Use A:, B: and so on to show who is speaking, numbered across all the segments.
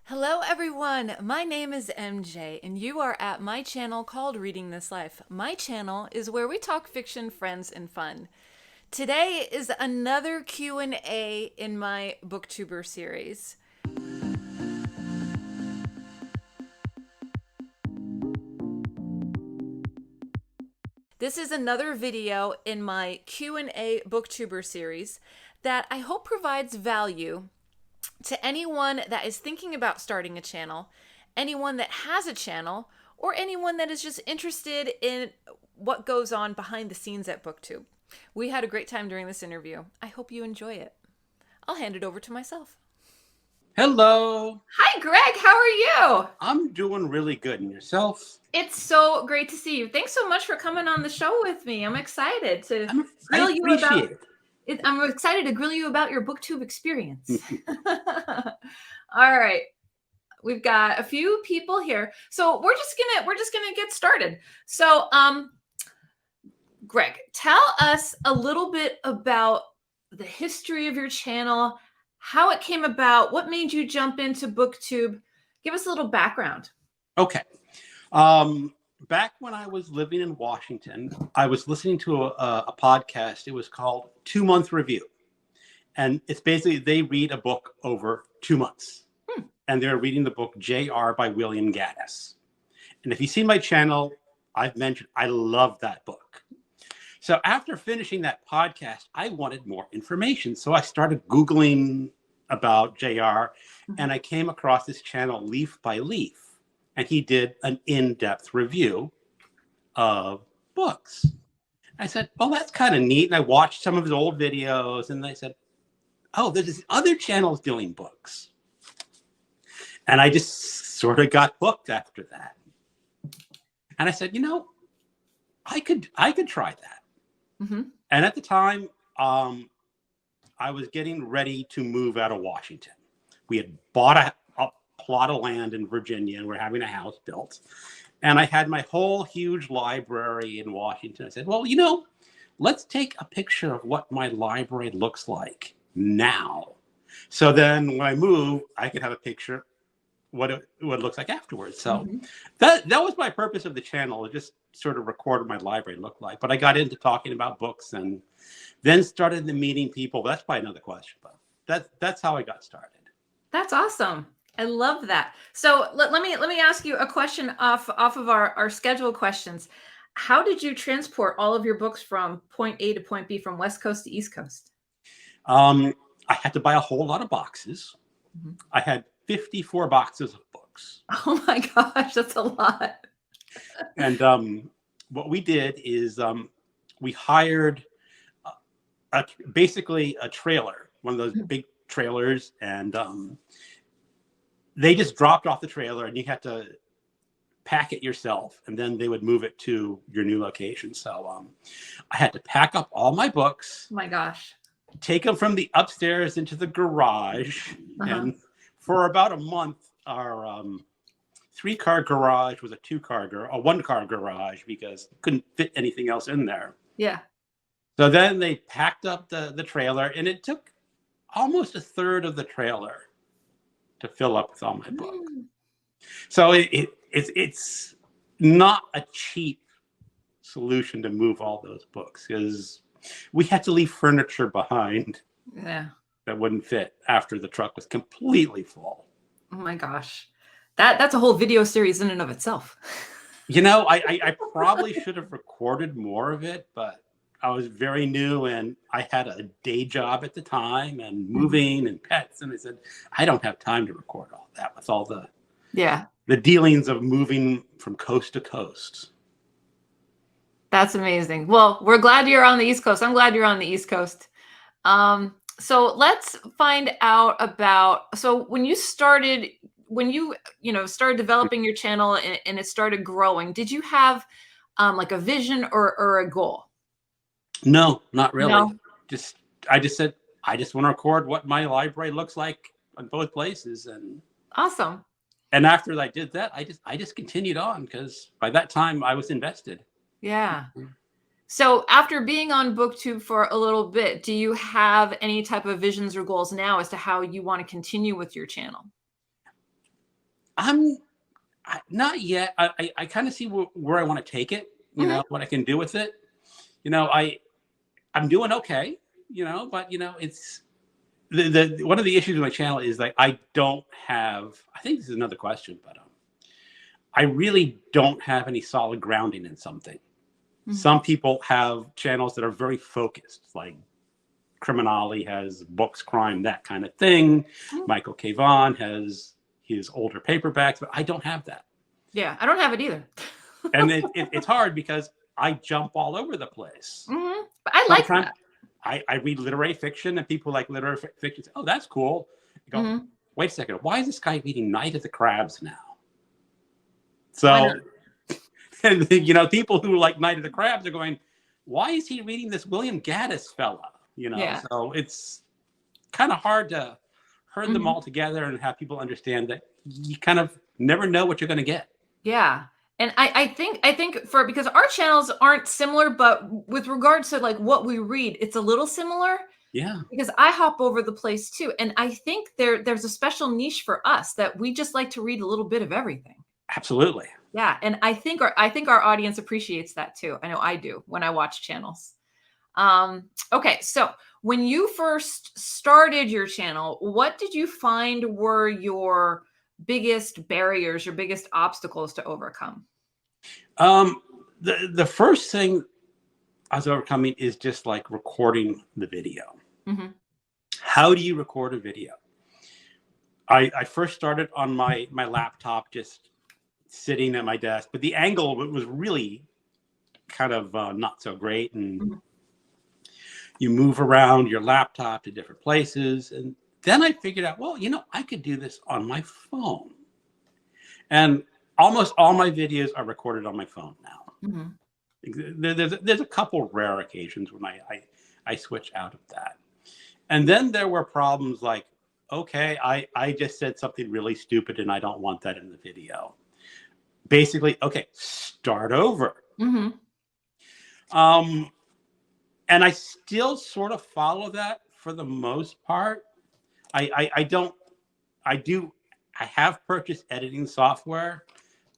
A: Hello everyone, my name is MJ and you are at my channel called Reading This Life. My channel is where we talk fiction, friends, and fun. Today is another Q&A in my BookTuber series. This is another video in my Q&A BookTuber series that I hope provides value to anyone that is thinking about starting a channel, anyone that has a channel, or anyone that is just interested in what goes on behind the scenes at BookTube. We had a great time during this interview. I hope you enjoy it. I'll hand it over to myself.
B: Hello.
A: Hi, Greg. How are you?
B: I'm doing really good. And yourself?
A: It's so great to see you. Thanks so much for coming on the show with me. I'm excited to
B: I
A: grill you about
B: appreciate it.
A: I'm excited to grill you about your BookTube experience. All right. We've got a few people here. So we're just gonna get started. So Greg, tell us a little bit about the history of your channel, how it came about, what made you jump into BookTube. Give us a little background.
B: Okay. Back when I was living in Washington, I was listening to a podcast. It was called 2 Month Review. And it's basically they read a book over 2 months. And they're reading the book J.R. by William Gaddis. And if you see my channel, I've mentioned I love that book. So after finishing that podcast, I wanted more information. So I started Googling about J.R. and I came across this channel, Leaf by Leaf. And he did an in-depth review of books. I said, well, that's kind of neat. And I watched some of his old videos and I said, oh, there's this other channels doing books. And I just sort of got hooked after that. And I said, you know, I could try that. And at the time, I was getting ready to move out of Washington. We had bought a plot of land in Virginia and we're having a house built. And I had my whole huge library in Washington. I said, well, you know, let's take a picture of what my library looks like now. So then when I move, I could have a picture what it looks like afterwards. So that was my purpose of the channel. It just sort of recorded my library looked like. But I got into talking about books and then started meeting people. That's probably another question, but that's how I got started.
A: That's awesome. I love that. So let me ask you a question off of our scheduled questions. How did you transport all of your books from point A to point B, from West Coast to East Coast?
B: I had to buy a whole lot of boxes. I had 54 boxes of books.
A: Oh my gosh, that's a lot.
B: And what we did is we hired basically a trailer, one of those big trailers, and they just dropped off the trailer and you had to pack it yourself and then they would move it to your new location. So I had to pack up all my books.
A: Oh my gosh. Take
B: them from the upstairs into the garage. And for about a month, our 3-car garage was a 1-car garage because couldn't fit anything else in there.
A: Yeah.
B: So then they packed up the trailer and it took almost a third of the trailer to fill up with all my books. So it's not a cheap solution to move all those books because we had to leave furniture behind that wouldn't fit after the truck was completely full.
A: Oh my gosh. That's a whole video series in and of itself.
B: You know, I probably should have recorded more of it, but I was very new and I had a day job at the time and moving and pets. And I said, I don't have time to record all that with all the dealings of moving from coast to coast.
A: That's amazing. Well, we're glad you're on the East Coast. I'm glad you're on the East Coast. So let's find out about, so when you started developing your channel and it started growing, did you have like a vision or a goal?
B: No, not really.
A: No.
B: I just said, I just want to record what my library looks like in both places. And
A: awesome.
B: And after I did that, I just continued on because by that time I was invested.
A: Yeah. So after being on BookTube for a little bit, do you have any type of visions or goals now as to how you want to continue with your channel?
B: Not yet. I kind of see where I want to take it,
A: Hmm.
B: what I can do with it. I'm doing okay, but it's the one of the issues with my channel is like I don't have, I think this is another question, but I really don't have any solid grounding in something.
A: Hmm.
B: Some people have channels that are very focused, like Criminale has books, crime, that kind of thing. Michael K. Vaughan has his older paperbacks, but I don't have that.
A: Yeah, I don't have it either.
B: And it's hard because I jump all over the place.
A: But I like
B: Sometimes
A: that.
B: I read literary fiction and people like literary fiction say, oh, that's cool. I go,
A: Hmm.
B: wait a second, why is this guy reading Night of the Crabs now?
A: Why
B: So,
A: not?
B: and people who like Night of the Crabs are going, why is he reading this William Gaddis fella?
A: Yeah.
B: So it's kind of hard to herd them
A: Hmm.
B: all together and have people understand that you kind of never know what you're going to get.
A: Yeah. And I think for because our channels aren't similar, but with regards to like what we read, it's a little similar
B: Yeah,
A: because I hop over the place too. And I think there's a special niche for us that we just like to read a little bit of everything.
B: absolutely.
A: Yeah. And I think our audience appreciates that too. I know I do when I watch channels. Okay, so when you first started your channel, what did you find were your biggest barriers, your biggest obstacles to overcome?
B: Um, the first thing I was overcoming is just like recording the video.
A: Hmm.
B: How do you record a video? I first started on my laptop, just sitting at my desk, but the angle was really kind of not so great, and
A: Hmm.
B: you move around your laptop to different places, and then I figured out, well, I could do this on my phone, and almost all my videos are recorded on my phone now.
A: Hmm.
B: There's a couple rare occasions when I switch out of that. And then there were problems like, okay, I just said something really stupid and I don't want that in the video. Basically, okay, start over.
A: Hmm.
B: Um, and I still sort of follow that for the most part. I don't, I do, I have purchased editing software,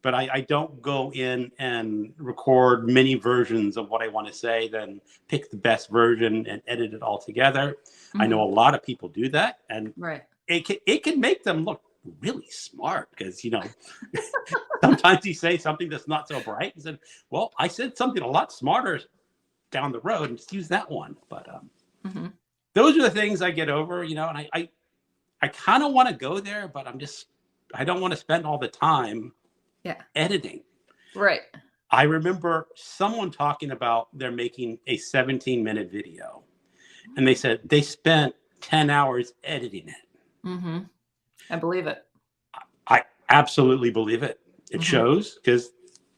B: but I don't go in and record many versions of what I want to say, then pick the best version and edit it all together. I know
A: Hmm.
B: a lot of people do that, and
A: Right.
B: it can make them look really smart because sometimes you say something that's not so bright and said, well, I said something a lot smarter down the road and just use that one. But
A: Hmm.
B: those are the things I get over, and I kind of want to go there, but I don't want to spend all the time
A: Yeah.
B: editing.
A: Right.
B: I remember someone talking about they're making a 17-minute video, and they said they spent 10 hours editing it.
A: Hmm. I believe it.
B: I absolutely believe it. It
A: Hmm.
B: shows because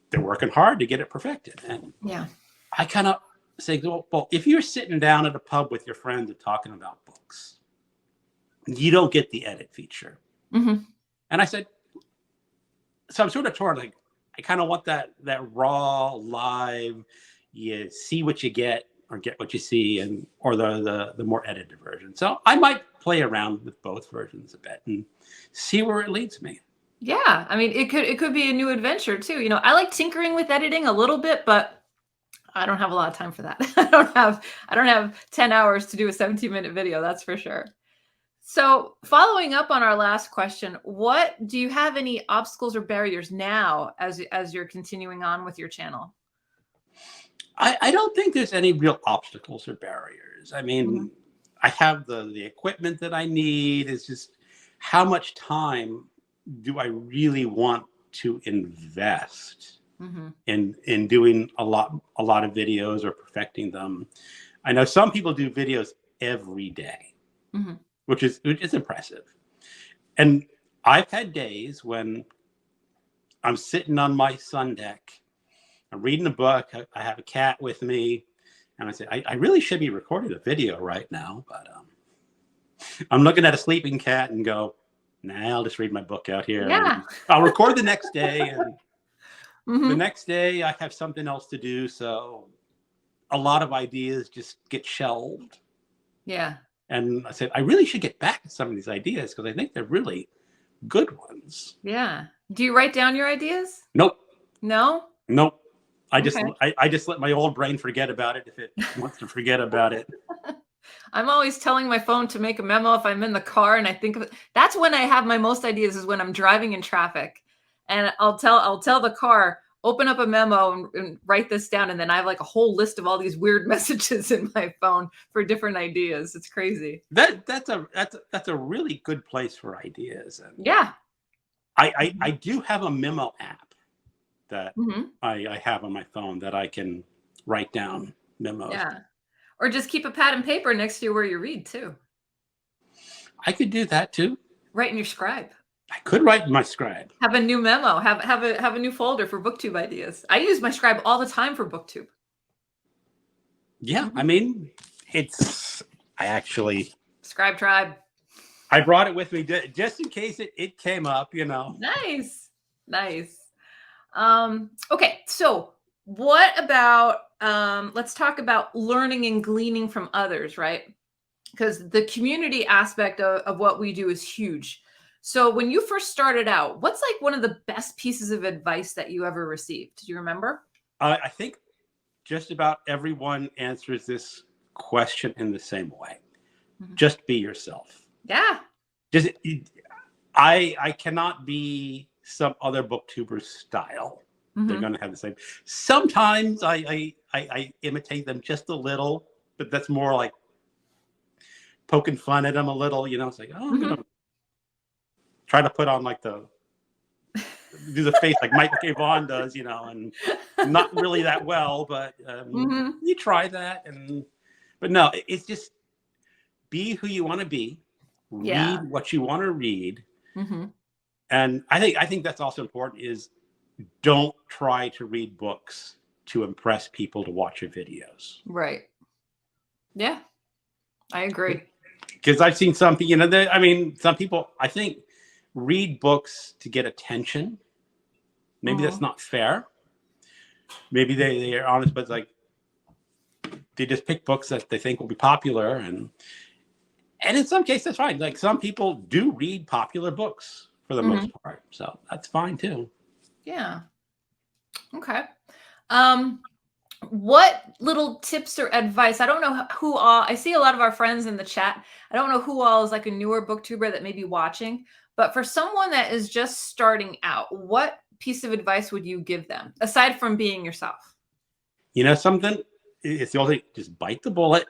B: they're working hard to get it perfected. And
A: Yeah.
B: I kind of say, well, if you're sitting down at a pub with your friends and talking about books, you don't get the edit feature.
A: Hmm.
B: And I said, so I'm sort of torn. Like, I kind of want that raw, live, you see what you get or get what you see, and or the more edited version. So I might play around with both versions a bit and see where it leads me.
A: Yeah. I mean, it could be a new adventure too. I like tinkering with editing a little bit, but I don't have a lot of time for that. I don't have 10 hours to do a 17-minute video, that's for sure. So, following up on our last question, what do you have any obstacles or barriers now as you're continuing on with your channel?
B: I don't think there's any real obstacles or barriers. I
A: Mhm.
B: mean, I have the equipment that I need. It's just how much time do I really want to invest
A: Mhm.
B: in doing a lot of videos or perfecting them. I know some people do videos every day,
A: Mhm.
B: which is impressive. And I've had days when I'm sitting on my sun deck, I'm reading a book, I have a cat with me, and I say, I really should be recording a video right now, but I'm looking at a sleeping cat and go, nah, I'll just read my book out here
A: Yeah.
B: and I'll record the next day. And the
A: Mhm.
B: next day I have something else to do. So a lot of ideas just get shelved.
A: Yeah.
B: And I said, I really should get back to some of these ideas because I think they're really, good ones.
A: Yeah. Do you write down your ideas?
B: Nope.
A: No?
B: Nope. I
A: Okay.
B: just let my old brain forget about it if it wants to forget about it.
A: I'm always telling my phone to make a memo if I'm in the car and I think of it. That's when I have my most ideas, is when I'm driving in traffic. And I'll tell the car, open up a memo and write this down. And then I have like a whole list of all these weird messages in my phone for different ideas. It's crazy.
B: That's a really good place for ideas. And
A: Yeah.
B: I do have a memo app that
A: Mhm.
B: I have on my phone that I can write down memos.
A: Yeah. Or just keep a pad and paper next to you where you read too.
B: I could do that too.
A: Write in your scribe.
B: I could write in my scribe.
A: Have a new memo. Have a new folder for BookTube ideas. I use my scribe all the time for BookTube.
B: Yeah,
A: Mhm.
B: I mean,
A: Scribe tribe.
B: I brought it with me just in case it came up, you know.
A: Nice. Nice. Okay, so what about let's talk about learning and gleaning from others, right? Because the community aspect of what we do is huge. So when you first started out, what's like one of the best pieces of advice that you ever received? Do you remember?
B: I think just about everyone answers this question in the same way.
A: Mhm.
B: Just be yourself.
A: Yeah.
B: Just I cannot be some other booktuber's style. They're
A: Mhm.
B: going to have the same. Sometimes I imitate them just a little, but that's more like poking fun at them a little. You know, it's like, oh, I'm
A: Mhm.
B: gonna try to put on like do the face like Mike K. Vaughn does, you know, and not really that well, but
A: Mhm.
B: you try that, but no, it's just be who you want to be,
A: Yeah.
B: read what you want to read,
A: Mhm.
B: and I think that's also important is don't try to read books to impress people to watch your videos.
A: Right. Yeah. I agree.
B: Because I've seen some people, you know, I mean, some people I think read books to get attention. Maybe that's
A: Mhm.
B: not fair. Maybe they are honest, but it's like they just pick books that they think will be popular, and in some cases that's fine. Like some people do read popular books for the most
A: Mhm.
B: part, so that's fine too.
A: Yeah. Okay. Um what little tips or advice? I don't know who all, I see a lot of our friends in the chat. I don't know who all is like a newer booktuber that may be watching, but for someone that is just starting out, what piece of advice would you give them aside from being yourself?
B: You know something? It's the only thing. Just bite the bullet,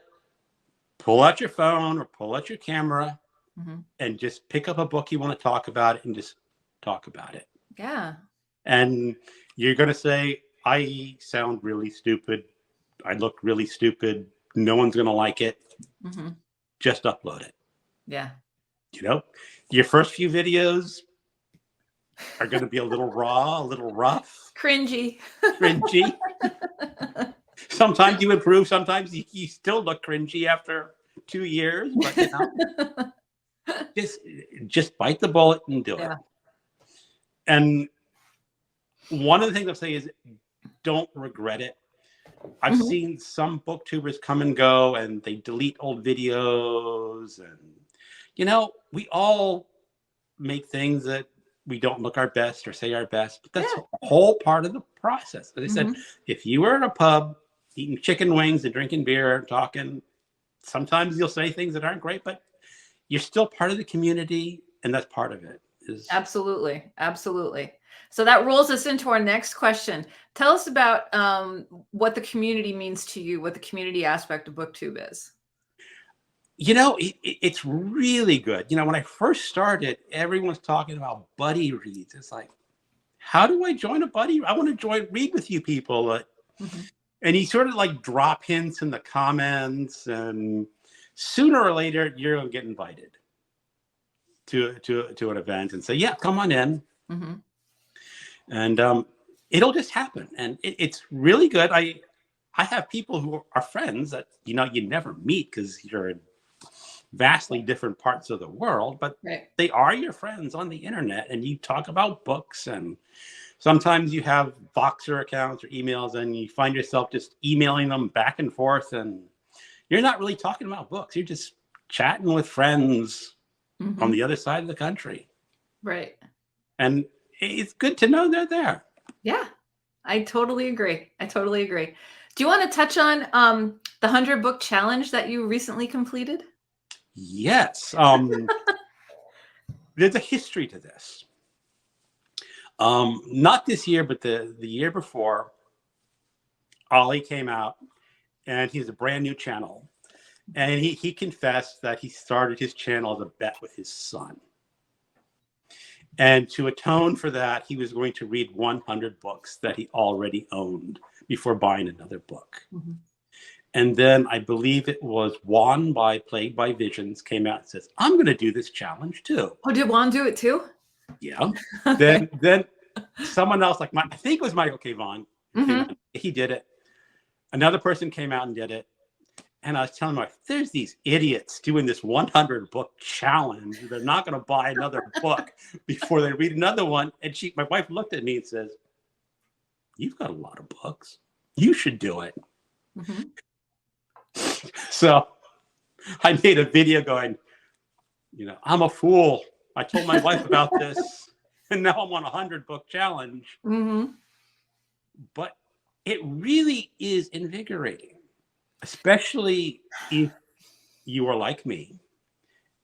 B: pull out your phone or pull out your camera,
A: Mhm.
B: and just pick up a book you want to talk about and just talk about it.
A: Yeah.
B: And you're going to say, I sound really stupid. I look really stupid. No one's going to like it.
A: Mhm.
B: Just upload it.
A: Yeah.
B: You know, your first few videos are going to be a little raw, a little rough,
A: Cringy.
B: cringy. Sometimes you improve. Sometimes you still look cringy after 2 years, but you know, just just bite the bullet and do it.
A: Yeah.
B: And one of the things I'm saying is don't regret it. I've
A: Mhm.
B: seen some booktubers come and go and they delete old videos, and you know, we all make things that we don't look our best or say our best, but that's
A: Yeah.
B: a whole part of the process. As I said,
A: Mhm.
B: if you were at a pub eating chicken wings and drinking beer and talking, sometimes you'll say things that aren't great, but you're still part of the community, and that's part of it. Is
A: Absolutely. Absolutely. So that rolls us into our next question. Tell us about what the community means to you, what the community aspect of BookTube is.
B: you know, it's really good. You know, when I first started, everyone's talking about buddy reads. It's like, how do I join a buddy? I want to read with you people.
A: Mhm.
B: And you sort of like drop hints in the comments, and sooner or later you're gonna get invited to an event and say, yeah, come on in,
A: Mhm.
B: and it'll just happen, and it's really good. I have people who are friends that you know you never meet because you're in vastly different parts of the world, but
A: Right.
B: they are your friends on the internet, and you talk about books, and sometimes you have Voxer accounts or emails, and you find yourself just emailing them back and forth, and you're not really talking about books. You're just chatting with friends on
A: Mhm.
B: the other side of the country.
A: Right.
B: And it's good to know they're there.
A: Yeah, I totally agree. I totally agree. Do you want to touch on the 100-book challenge that you recently completed?
B: Yes. There's a history to this. Not this year, but the year before, Ollie came out, and he has a brand new channel. And he confessed that he started his channel as a bet with his son. And to atone for that, he was going to read 100 books that he already owned before buying another book. Mm-hmm. And then I believe it was Juan by Plagued by Visions came out and says, I'm going to do this challenge too.
A: Oh, did Juan do it too?
B: Yeah. Okay. Then someone else, like I think it was Michael K. Vaughan, he did it. Another person came out and did it. And I was telling my, there's these idiots doing this 100 book challenge. They're not going to buy another book before they read another one. And my wife looked at me and says, you've got a lot of books. You should do it. Mm-hmm. So I made a video going, I'm a fool. I told my wife about this, and now I'm on a 100-book challenge. Mm-hmm. But it really is invigorating, especially if you are like me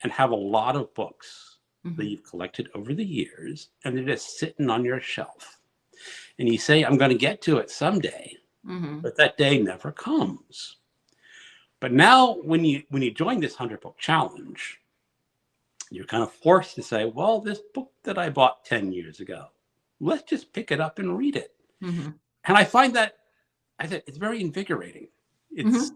B: and have a lot of books that you've collected over the years, and they're just sitting on your shelf. And you say, I'm going to get to it someday, but that day never comes. But now when you join this 100-book challenge, you're kind of forced to say, well, this book that I bought 10 years ago, let's just pick it up and read it. Mm-hmm. And I find that, it's very invigorating. It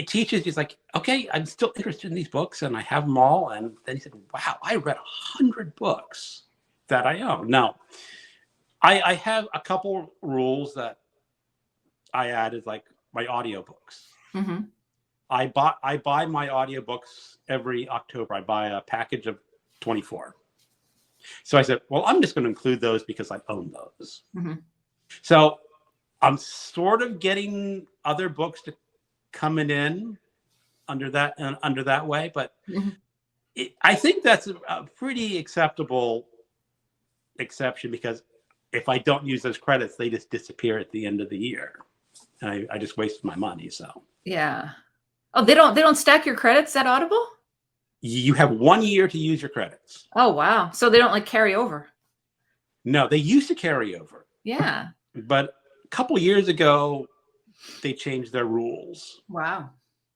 B: teaches you, it's like, okay, I'm still interested in these books and I have them all. And then he said, wow, I read 100 books that I own. Now, I have a couple rules that I added, like my audiobooks. Mm-hmm. I buy my audiobooks every October. I buy a package of 24. So I said, well, I'm just going to include those because I own those. Mm-hmm. So I'm sort of getting other books to coming in under that way, but I think that's a pretty acceptable exception, because if I don't use those credits, they just disappear at the end of the year, and I just wasted my money. So
A: yeah. Oh, they don't stack your credits at Audible?
B: You have 1 year to use your credits.
A: Oh, wow. So they don't carry over?
B: No, they used to carry over.
A: Yeah.
B: But a couple years ago, they changed their rules.
A: Wow.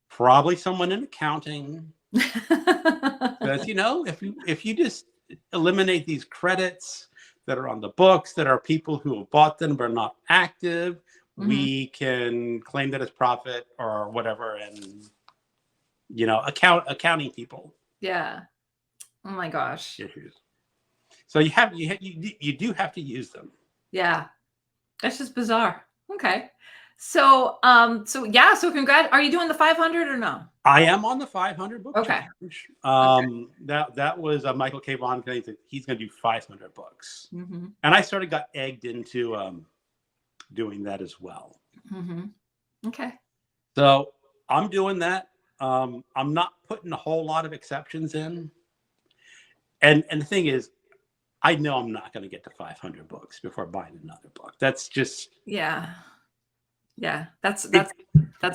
B: Probably someone in accounting. Because, if you just eliminate these credits that are on the books, that are people who have bought them but are not active, we can claim that as profit or whatever, and accounting people.
A: Yeah. Oh my gosh.
B: Issues. So you do have to use them.
A: Yeah. That's just bizarre. Okay. So congrats. Are you doing the 500 or no?
B: I am on the 500 book
A: challenge.
B: That was Michael K. Vaughan. He's going to do 500 books. Mm-hmm. And I sort of got egged into doing that as well.
A: Mm-hmm. Okay.
B: So I'm doing that. I'm not putting a whole lot of exceptions in. And the thing is, I know I'm not going to get to 500 books before buying another book. That's just...
A: Yeah. That's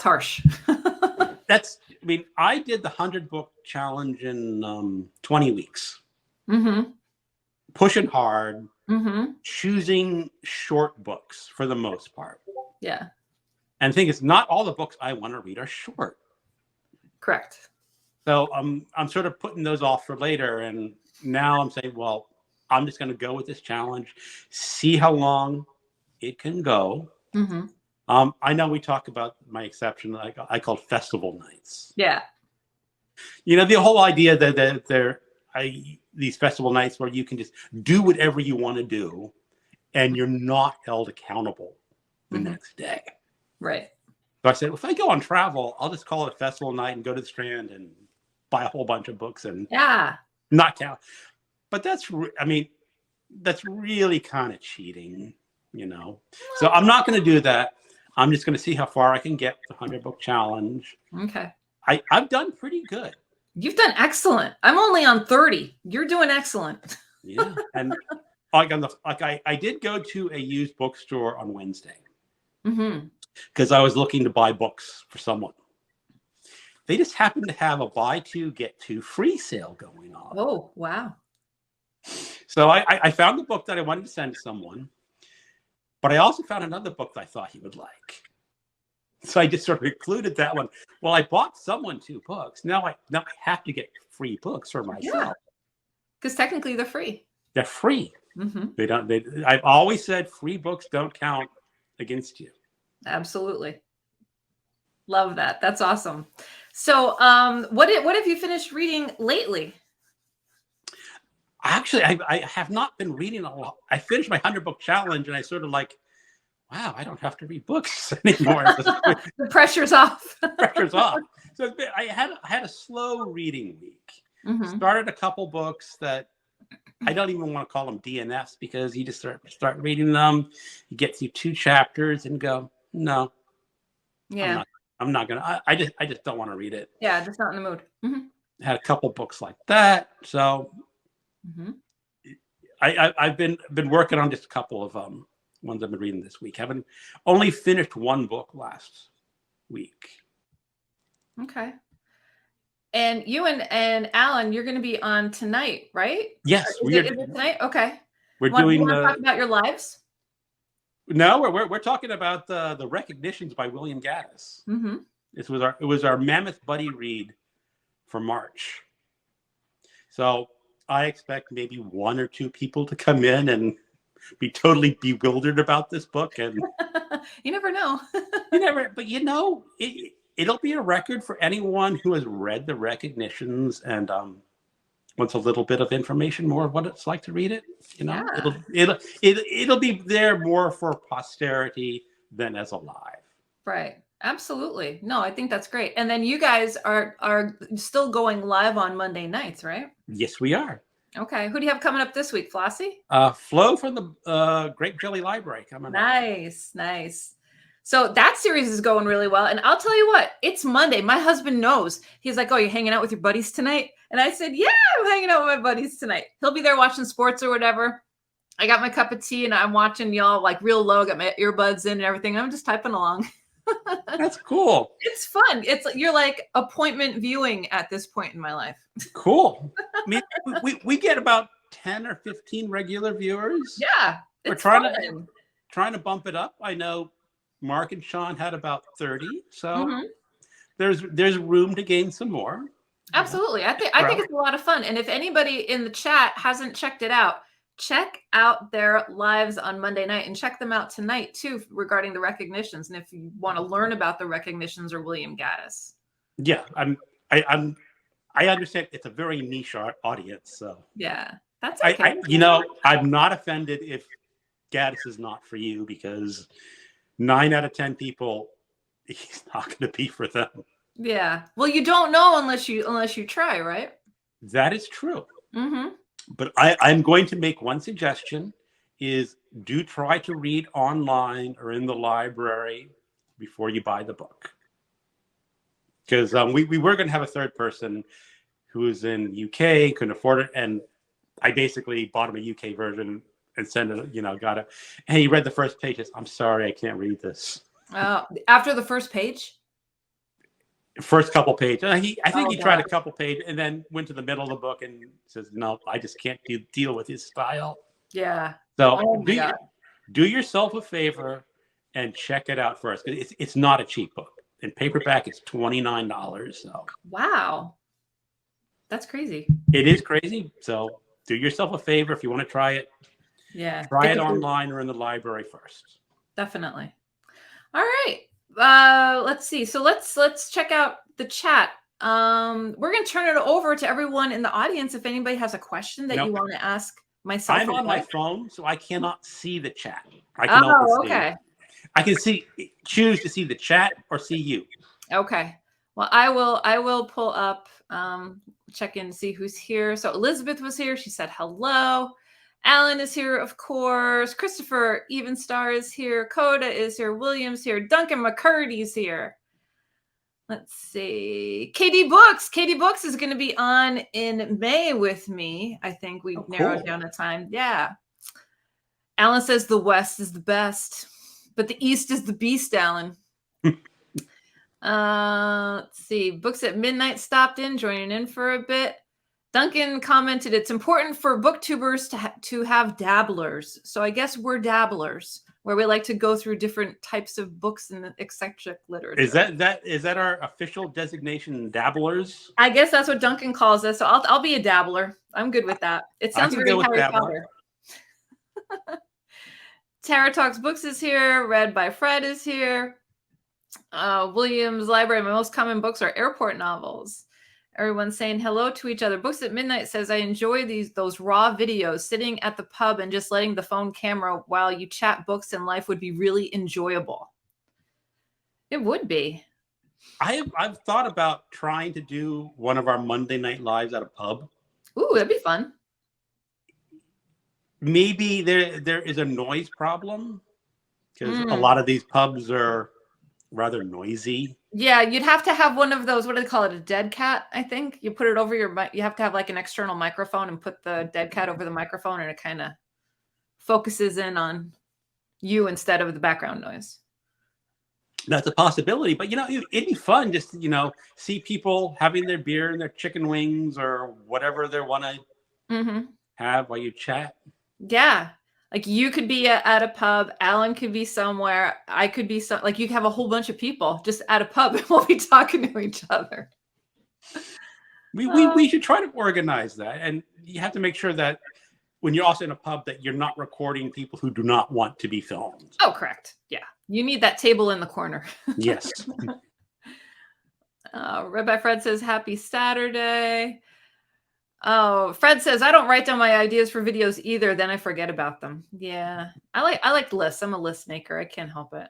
A: harsh.
B: I did the 100-book challenge in 20 weeks. Mm-hmm. Pushing hard, choosing short books for the most part.
A: Yeah.
B: And the thing is, not all the books I want to read are short.
A: Correct.
B: So I'm sort of putting those off for later. And now I'm saying, well, I'm just going to go with this challenge, see how long it can go. Mm-hmm. I know we talk about my exception, I call festival nights.
A: Yeah.
B: The whole idea that these festival nights where you can just do whatever you want to do and you're not held accountable the next day.
A: Right.
B: So I said, if I go on travel, I'll just call it a festival night and go to the Strand and buy a whole bunch of books and not count. But that's really kind of cheating, So I'm not going to do that. I'm just going to see how far I can get with the 100-book challenge.
A: Okay.
B: I've done pretty good.
A: You've done excellent. I'm only on 30. You're doing excellent.
B: Yeah. And I did go to a used bookstore on Wednesday because I was looking to buy books for someone. They just happened to have a buy two, get two free sale going on.
A: Oh, wow.
B: So I found the book that I wanted to send to someone, but I also found another book that I thought he would like. So I just sort of included that one. Well, I bought someone 2 books. Now I have to get free books for myself.
A: Yeah. Because technically they're free.
B: They're free.
A: Mm-hmm.
B: I've always said free books don't count against you.
A: Absolutely. Love that. That's awesome. So what have you finished reading lately?
B: Actually, I have not been reading a lot. I finished my 100-book challenge and I sort of like, wow, I don't have to read books anymore.
A: The pressure's off.
B: Pressure's off. So I had a slow reading week. Started a couple books that I don't even want to call them DNFs because you just start reading them. You get through 2 chapters and go, no.
A: Yeah.
B: I'm not gonna. I just don't want to read it.
A: Yeah, just not in the mood.
B: Had a couple books like that. So I've been working on just a couple of ones I've been reading this week. Haven't only finished 1 book last week.
A: Okay. And you and Alan, you're going to be on tonight, right?
B: Yes,
A: is it tonight? Okay.
B: We're doing.
A: You want to talk about your lives?
B: No, we're talking about the Recognitions by William Gaddis. It was our Mammoth buddy read for March. So I expect maybe 1 or 2 people to come in and be totally bewildered about this book, and
A: you never know.
B: But it'll be a record for anyone who has read the Recognitions and wants a little bit of information more of what it's like to read it. It'll be there more for posterity than as a live.
A: Right. Absolutely. No, I think that's great. And then you guys are still going live on Monday nights, right?
B: Yes, we are.
A: Okay. Who do you have coming up this week, Flossie?
B: Flo from the Grape Jelly Library coming up.
A: Nice. So that series is going really well. And I'll tell you what, it's Monday. My husband knows. He's like, oh, you're hanging out with your buddies tonight? And I said, yeah, I'm hanging out with my buddies tonight. He'll be there watching sports or whatever. I got my cup of tea and I'm watching y'all like real low, got my earbuds in and everything. I'm just typing along.
B: That's cool.
A: It's fun. You're like appointment viewing at this point in my life.
B: Cool. I mean, we get about 10 or 15 regular viewers.
A: Yeah.
B: We're trying to bump it up. I know Mark and Sean had about 30. So there's room to gain some more.
A: Absolutely. I think it's a lot of fun. And if anybody in the chat hasn't checked it out, check out their lives on Monday night and check them out tonight too regarding the Recognitions. And if you want to learn about the Recognitions or William Gaddis.
B: Yeah, I understand it's a very niche audience. So
A: yeah, that's okay.
B: I'm not offended if Gaddis is not for you because 9 out of 10 people, he's not going to be for them.
A: Yeah. Well, you don't know unless you try, right?
B: That is true. But I'm going to make one suggestion is do try to read online or in the library before you buy the book. Because we were going to have a third person who was in UK, couldn't afford it. And I basically bought him a UK version and sent it, got it. And he read the first page. I'm sorry, I can't read this.
A: After the first page?
B: First couple pages. I think he tried a couple pages and then went to the middle of the book and says, no, I just can't deal with his style.
A: Yeah.
B: So do yourself a favor and check it out first. It's not a cheap book. In paperback, it's $29. So
A: wow. That's crazy.
B: It is crazy. So do yourself a favor if you want to try it.
A: Yeah.
B: Try it online or in the library first.
A: Definitely. All right. Let's see. So let's check out the chat. We're going to turn it over to everyone in the audience. If anybody has a question that you want to ask myself.
B: I'm on my phone, so I cannot see the chat. I can choose to see the chat or see you.
A: Okay. Well, I will pull up, check in, see who's here. So Elizabeth was here. She said hello. Alan is here, of course. Christopher Evenstar is here. Coda is here. William's here. Duncan McCurdy's here. Let's see. Katie Books. Katie Books is going to be on in May with me. I think we narrowed down a time. Yeah. Alan says the West is the best, but the East is the beast, Alan. Let's see. Books at Midnight stopped in, joining in for a bit. Duncan commented, it's important for booktubers to have dabblers. So I guess we're dabblers, where we like to go through different types of books in the eclectic literature.
B: Is that our official designation, dabblers?
A: I guess that's what Duncan calls us. So I'll be a dabbler. I'm good with that. It sounds very Harry Potter. Tara Talks Books is here. Read by Fred is here. Williams Library. My most common books are airport novels. Everyone's saying hello to each other. Books at Midnight says, I enjoy those raw videos. Sitting at the pub and just letting the phone camera while you chat books and life would be really enjoyable. It would be.
B: I've thought about trying to do one of our Monday night lives at a pub.
A: Ooh, that'd be fun.
B: Maybe there is a noise problem because a lot of these pubs are rather noisy.
A: Yeah, you'd have to have one of those, what do they call it? A dead cat, I think. You put it over you have to have like an external microphone and put the dead cat over the microphone, and it kind of focuses in on you instead of the background noise.
B: That's a possibility, but it'd be fun just to, see people having their beer and their chicken wings or whatever they want to have while you chat.
A: Yeah. Like you could be at a pub, Alan could be somewhere, I could be like you have a whole bunch of people just at a pub and we'll be talking to each other.
B: We should try to organize that, and you have to make sure that when you're also in a pub that you're not recording people who do not want to be filmed.
A: Oh, correct. Yeah. You need that table in the corner.
B: Yes.
A: Read by Fred says, happy Saturday. Oh, Fred says, I don't write down my ideas for videos either. Then I forget about them. Yeah. I like lists. I'm a list maker. I can't help it.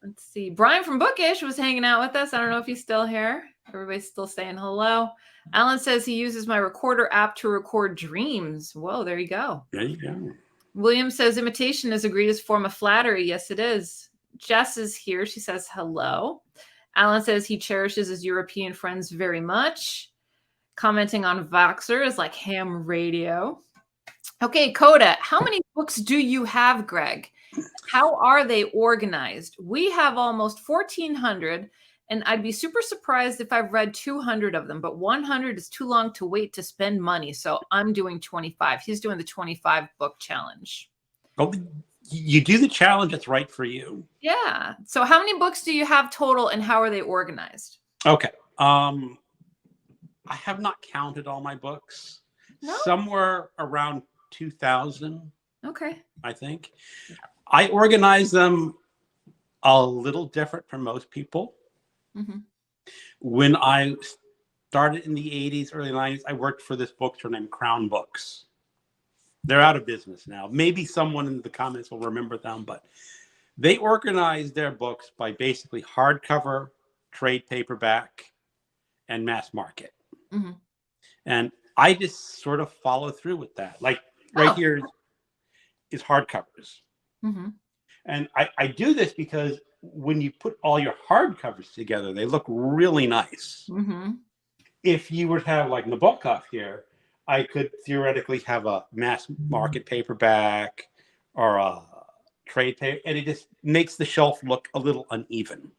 A: Let's see. Brian from Bookish was hanging out with us. I don't know if he's still here. Everybody's still saying hello. Alan says he uses my recorder app to record dreams. Whoa, there you go.
B: There you go.
A: William says imitation is the greatest form of flattery. Yes, it is. Jess is here. She says hello. Alan says he cherishes his European friends very much. Commenting on Voxer is like ham radio. Okay, Coda, how many books do you have, Greg? How are they organized? We have almost 1,400, and I'd be super surprised if I've read 200 of them, but 100 is too long to wait to spend money, so I'm doing 25. He's doing the 25 book challenge.
B: Well, you do the challenge that's right for you.
A: Yeah. So how many books do you have total, and how are they organized?
B: Okay. I have not counted all my books. No? Somewhere around 2,000. Okay. I think. I organize them a little different from most people. When I started in the 80s, early 90s, I worked for this bookstore named Crown Books. They're out of business now. Maybe someone in the comments will remember them, but they organized their books by basically hardcover, trade paperback, and mass market. And I just sort of follow through with that. Like right here is hardcovers. And I do this because when you put all your hardcovers together, they look really nice. If you were to have like Nabokov here, I could theoretically have a mass market paperback or a trade paper, and it just makes the shelf look a little uneven.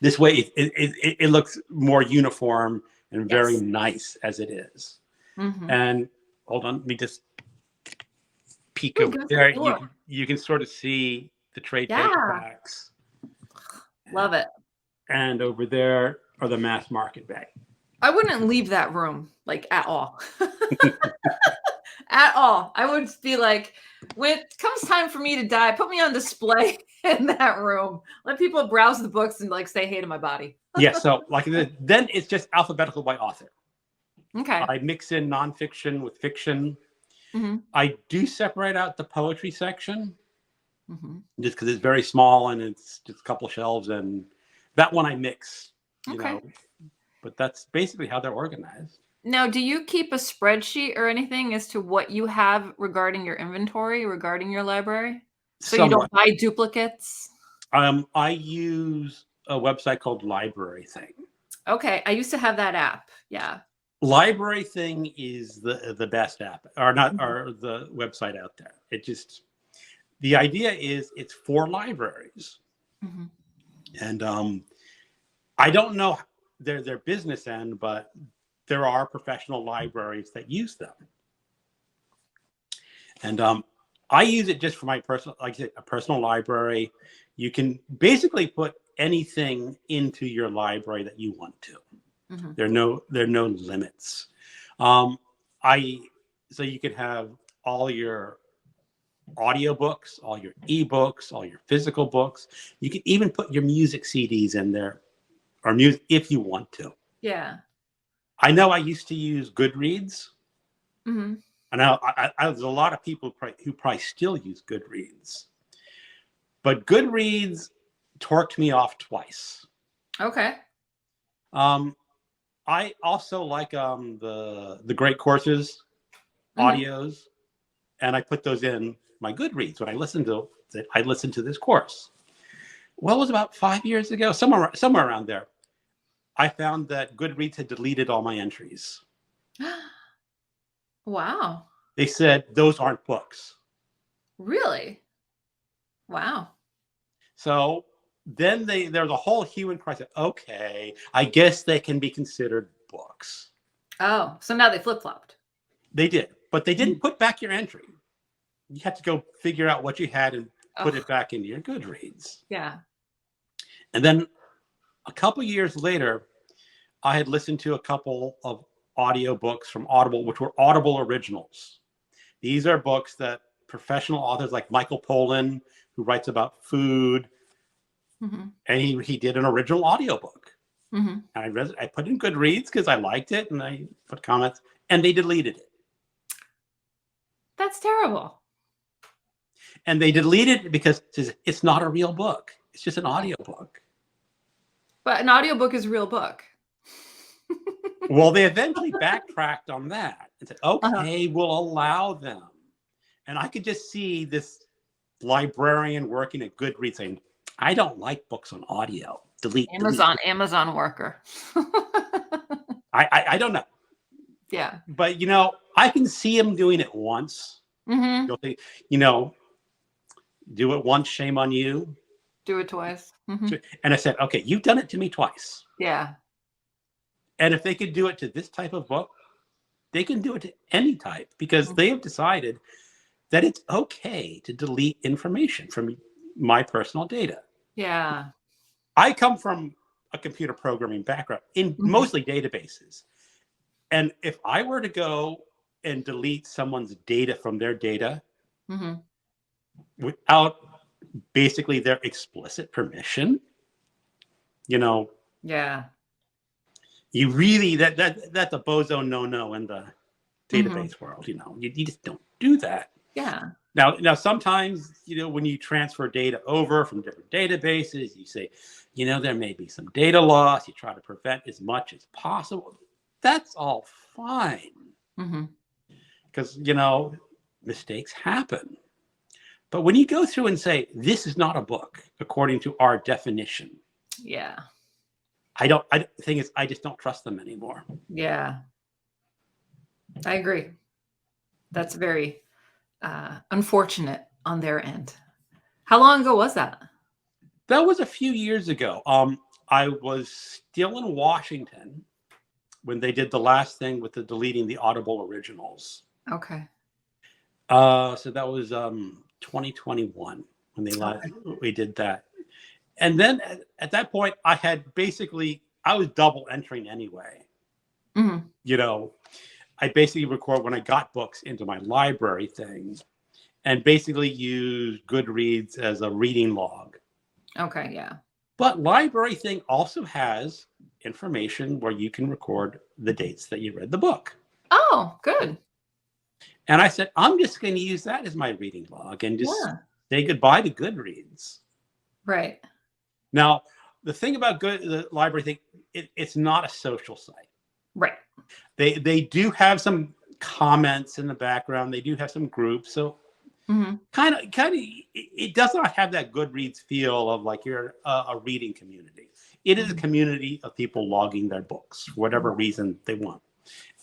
B: This way, it looks more uniform and very nice as it is. And hold on, let me just peek over there. You can sort of see the trade paperbacks.
A: Love it.
B: And over there are the mass market bag.
A: I wouldn't leave that room like at all. At all. I would be like, when it comes time for me to die, put me on display in that room. Let people browse the books and like say hey to my body.
B: Yeah, so like then it's just alphabetical by author.
A: Okay.
B: I mix in nonfiction with fiction. I do separate out the poetry section just because it's very small and it's just a couple shelves, and that one I mix, you know. But that's basically how they're organized.
A: Now, do you keep a spreadsheet or anything as to what you have regarding your inventory, regarding your library? So you don't buy duplicates?
B: I use a website called Library Thing.
A: Okay, I used to have that app. Yeah.
B: Library Thing is the best app, or not,
A: Mhm.
B: or the website out there. It just, the idea is it's for libraries,
A: Mhm.
B: and I don't know their business end, but there are professional libraries that use them, and I use it just for my personal, like I said, a personal library. You can basically put anything into your library that you want to.
A: Mhm.
B: There are no limits. Um, I so you could have all your audiobooks, all your ebooks, all your physical books. You can even put your music CDs in there, or music if you want to.
A: Yeah.
B: I know I used to use Goodreads.
A: Mhm.
B: I know there's a lot of people who probably still use Goodreads, but Goodreads torqued me off twice.
A: Okay.
B: Um, I also like the Great Courses
A: Mhm.
B: audios, and I put those in my Goodreads when I listened to that. I listened to this course. Well, it was about 5 years ago, somewhere around there. I found that Goodreads had deleted all my entries.
A: Wow.
B: They said those aren't books.
A: Really? Wow.
B: So then there's a whole hue and cry. Said, okay, I guess they can be considered books.
A: Oh, so now they flip-flopped.
B: They did, but they
A: Mhm.
B: didn't put back your entry. You had to go figure out what you had and put
A: Oh,
B: it back into your Goodreads.
A: yeah.
B: And then a couple years later, I had listened to a couple of audiobooks from Audible, which were Audible originals. These are books that professional authors like Michael Pollan, who writes about food,
A: Mhm.
B: and he did an original audiobook.
A: Mhm.
B: And I put in Goodreads because I liked it, and I put comments, and they deleted it.
A: That's terrible.
B: And they deleted it because it's not a real book. It's just an audiobook.
A: But an audiobook is a real book.
B: Well, they eventually backtracked on that and said,
A: Uh-huh.
B: okay, we'll allow them. And I could just see this librarian working at Goodreads saying, I don't like books on audio. Delete, delete, delete.
A: Amazon worker.
B: I don't know.
A: Yeah.
B: But, I can see him doing it once.
A: Mhm.
B: You'll think, you know, do it once, shame on you.
A: Do it twice. Mhm.
B: And I said, okay, you've done it to me twice.
A: Yeah.
B: And if they could do it to this type of book, they can do it to any type because
A: Mhm.
B: they have decided that it's okay to delete information from my personal data.
A: Yeah.
B: I come from a computer programming background in
A: Mhm.
B: mostly databases. And if I were to go and delete someone's data from their data
A: Mhm.
B: without basically their explicit permission, you know,
A: Yeah.
B: you really that's a bozo no in the
A: Mhm.
B: database world. You just don't do that.
A: Yeah.
B: Now sometimes, when you transfer data over from different databases, you say, there may be some data loss. You try to prevent as much as possible. That's all fine
A: Mhm.
B: because, mistakes happen. But when you go through and say, this is not a book according to our definition,
A: Yeah.
B: the thing is, I just don't trust them anymore.
A: Yeah. I agree. That's very unfortunate on their end. How long ago was that?
B: That was a few years ago. I was still in Washington when they did the last thing with the deleting the Audible originals.
A: Okay.
B: So that was 2021 when
A: Okay.
B: we did that. And then at that point, I was double entering anyway.
A: Mhm.
B: I basically record when I got books into my library thing and basically use Goodreads as a reading log.
A: Okay. Yeah.
B: But library thing also has information where you can record the dates that you read the book.
A: Oh, good.
B: And I said, I'm just going to use that as my reading log and just
A: Yeah.
B: say goodbye to Goodreads.
A: Right.
B: Now, the thing about the library thing, it's not a social site.
A: Right.
B: They do have some comments in the background. They do have some groups. So Kind of, it does not have that Goodreads feel of like you're a reading community. It is a community of people logging their books for whatever reason they want.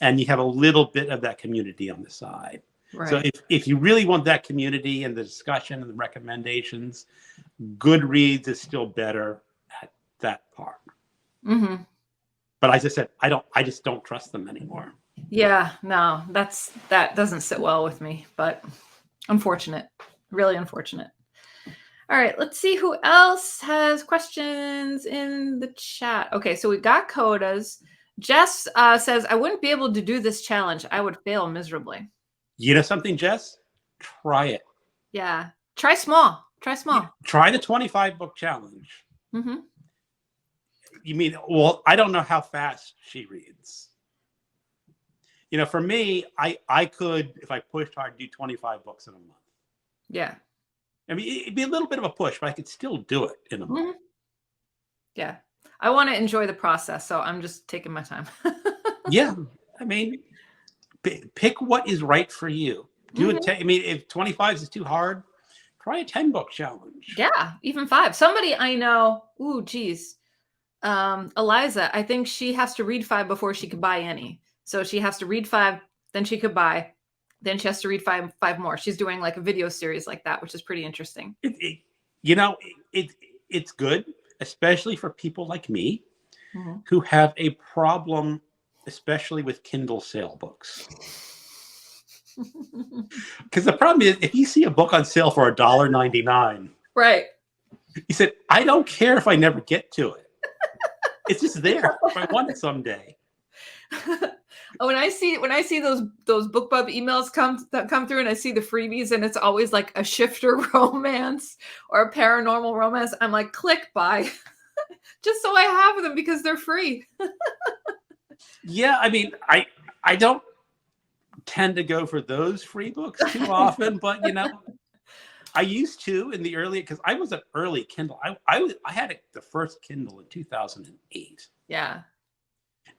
B: And you have a little bit of that community on the side.
A: Right.
B: So if you really want that community and the discussion and the recommendations, Goodreads is still better at that part. But as I said, I just don't trust them anymore.
A: Yeah, no, that doesn't sit well with me, but unfortunate, really unfortunate. All right, let's see who else has questions in the chat. Okay, so we got Coda's. Jess says, I wouldn't be able to do this challenge. I would fail miserably.
B: You know something, Jess? Try it.
A: Yeah, try small. Try small.
B: Try the 25 book challenge. You mean, well, I don't know how fast she reads. You know, for me, I could, if I pushed hard, do 25 books in a month.
A: Yeah.
B: I mean, it'd be a little bit of a push, but I could still do it in a month.
A: Yeah. I want to enjoy the process, so I'm just taking my time.
B: Yeah. I mean, pick what is right for you. Do it. I mean, if 25 is too hard, try a 10 book challenge.
A: Yeah, even 5. Somebody I know, Eliza, I think she has to read 5 before she could buy any. So she has to read 5, then she could buy, then she has to read 5 more. She's doing like a video series like that, which is pretty interesting.
B: It's good, especially for people like me who have a problem, especially with Kindle sale books. Because the problem is, if you see a book on sale for $1.99,
A: right?
B: You said, I don't care if I never get to it. It's just there if I want it someday.
A: When I see those BookBub emails come through, and I see the freebies, and it's always like a shifter romance or a paranormal romance, I'm like, click buy, just so I have them because they're free.
B: Yeah, I mean, I don't tend to go for those free books too often, but you know, I used to in the early, because I was an early Kindle. I had the first Kindle in 2008.
A: Yeah.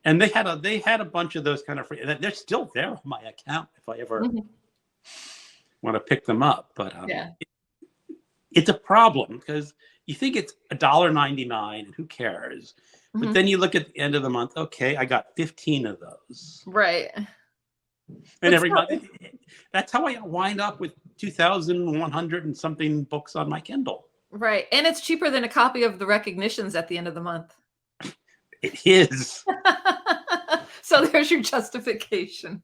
B: And they had a bunch of those kind of free. They're still there on my account if I ever want to pick them up. But it's a problem because you think it's $1.99 and who cares? But then you look at the end of the month. Okay, I got 15 of those.
A: Right.
B: And every month, that's how I wind up with 2,100 and something books on my Kindle.
A: Right, and it's cheaper than a copy of the Recognitions at the end of the month.
B: It is.
A: So there's your justification.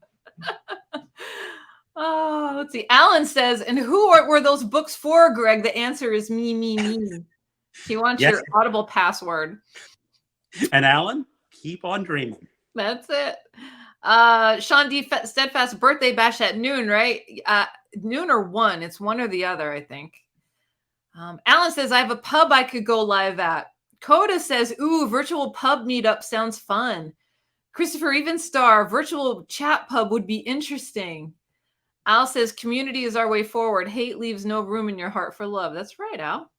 A: Oh, let's see. Alan says, and who were those books for, Greg? The answer is me. He wants your Audible password. And
B: Alan, keep on dreaming.
A: That's it. Sean D. Steadfast birthday bash at noon, right? Noon or 1. It's one or the other, I think. Alan says, I have a pub I could go live at. Coda says, ooh, virtual pub meetup sounds fun. Christopher Evenstar, virtual chat pub would be interesting. Al says, community is our way forward. Hate leaves no room in your heart for love. That's right, Al.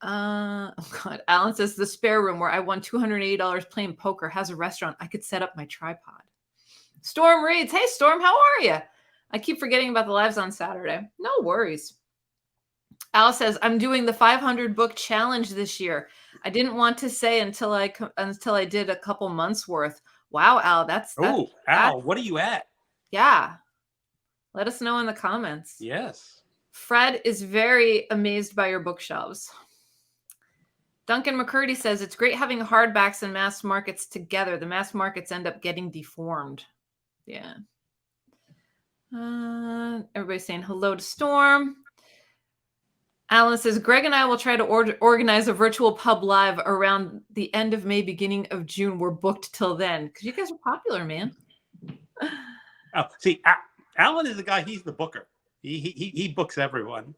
A: Oh God. Alan says, the spare room where I won $280 playing poker has a restaurant. I could set up my tripod. Storm reads, hey, Storm, how are you? I keep forgetting about the lives on Saturday. No worries. Al says, I'm doing the 500 book challenge this year. I didn't want to say until I did a couple months worth. Wow, Al,
B: Al, what are you at?
A: Yeah. Let us know in the comments.
B: Yes.
A: Fred is very amazed by your bookshelves. Duncan McCurdy says, it's great having hardbacks and mass markets together. The mass markets end up getting deformed. Yeah. Everybody's saying hello to Storm. Alan says, Greg and I will try to organize a virtual pub live around the end of May, beginning of June. We're booked till then. Because you guys are popular, man.
B: Oh, see, Alan is the guy, he's the booker. He books everyone.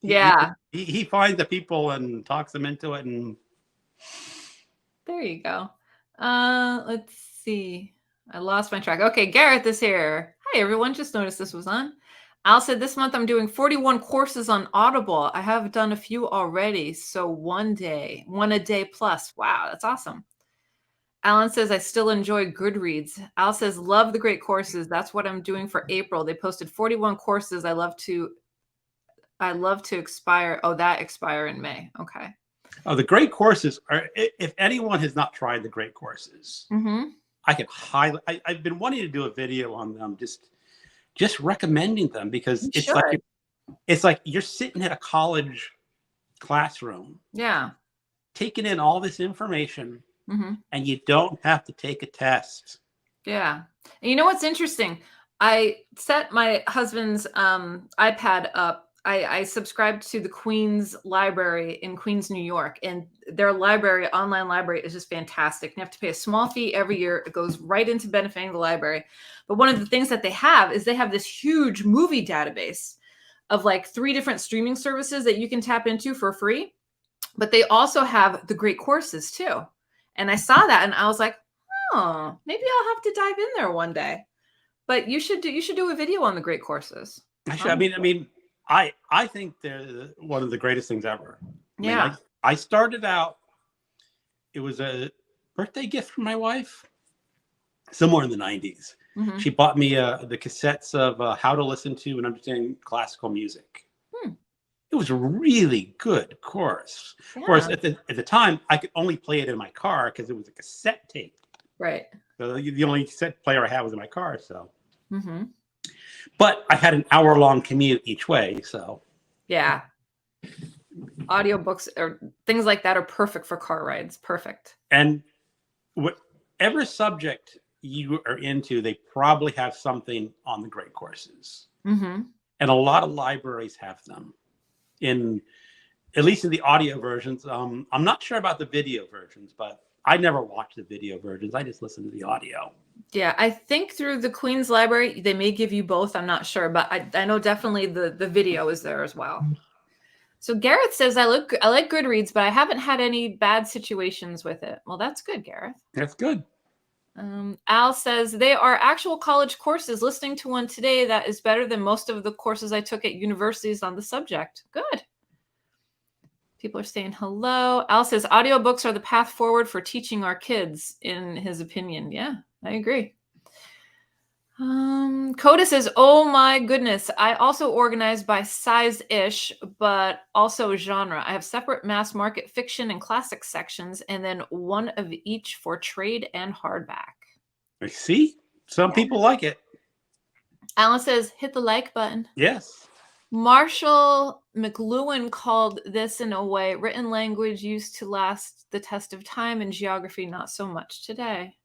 B: He finds the people and talks them into it. And
A: there you go. Let's see. I lost my track. Okay, Gareth is here. Hi, everyone. Just noticed this was on. Al said, this month I'm doing 41 courses on Audible. I have done a few already. So one a day plus. Wow, that's awesome. Alan says, I still enjoy Goodreads. Al says, love the great courses. That's what I'm doing for April. They posted 41 courses I love to I love to expire. Oh, that expire in May. Okay.
B: Oh, the great courses are, if anyone has not tried the great courses,
A: Mm-hmm.
B: I could highly, I've been wanting to do a video on them, just recommending them, because
A: You should.
B: it's like you're sitting in a college classroom
A: Yeah.
B: taking in all this information,
A: Mm-hmm.
B: and you don't have to take a test.
A: Yeah. And you know what's interesting? I set my husband's iPad up. I subscribed to the Queen's Library in Queens, New York, and their library, online library, is just fantastic. You have to pay a small fee every year. It goes right into benefiting the library. But one of the things that they have is they have this huge movie database of like 3 different streaming services that you can tap into for free. But they also have the great courses too. And I saw that and I was like, oh, maybe I'll have to dive in there one day. But you should do a video on the great courses.
B: I think they're one of the greatest things ever.
A: Yeah.
B: I started out, it was a birthday gift from my wife, somewhere in the 90s.
A: Mm-hmm.
B: She bought me the cassettes of How to Listen to and Understand Classical Music. It was a really good course.
A: Yeah.
B: Of course, at the time, I could only play it in my car because it was a cassette tape.
A: Right.
B: So the only cassette player I had was in my car. So,
A: Mm-hmm.
B: but I had an hour-long commute each way. So,
A: Yeah. Audiobooks or things like that are perfect for car rides. Perfect.
B: and whatever subject you are into, they probably have something on the great courses.
A: Mm-hmm.
B: And a lot of libraries have them, at least in the audio versions. I'm not sure about the video versions, but I never watched the video versions. I just listened to the audio.
A: Yeah, I think through the Queen's Library, they may give you both. I'm not sure, but I know definitely the video is there as well. So Gareth says, I like Goodreads, but I haven't had any bad situations with it. Well, that's good, Gareth.
B: That's good.
A: Al says, they are actual college courses. Listening to one today that is better than most of the courses I took at universities on the subject. Good. People are saying hello. Al says, audiobooks are the path forward for teaching our kids, in his opinion. Yeah, I agree. Coda says, oh my goodness. I also organize by size-ish, but also genre. I have separate mass market fiction and classic sections, and then one of each for trade and hardback.
B: I see. Some people like it.
A: Alan says, hit the like button.
B: Yes.
A: Marshall McLuhan called this, in a way, written language used to last the test of time, and geography not so much today.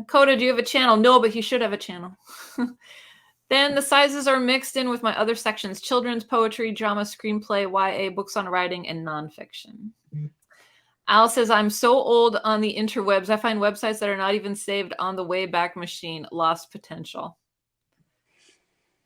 A: Coda, do you have a channel? No, but he should have a channel. Then the sizes are mixed in with my other sections: children's poetry, drama, screenplay, YA, books on writing, and nonfiction. Al says, I'm so old on the interwebs. I find websites that are not even saved on the Wayback Machine. Lost potential.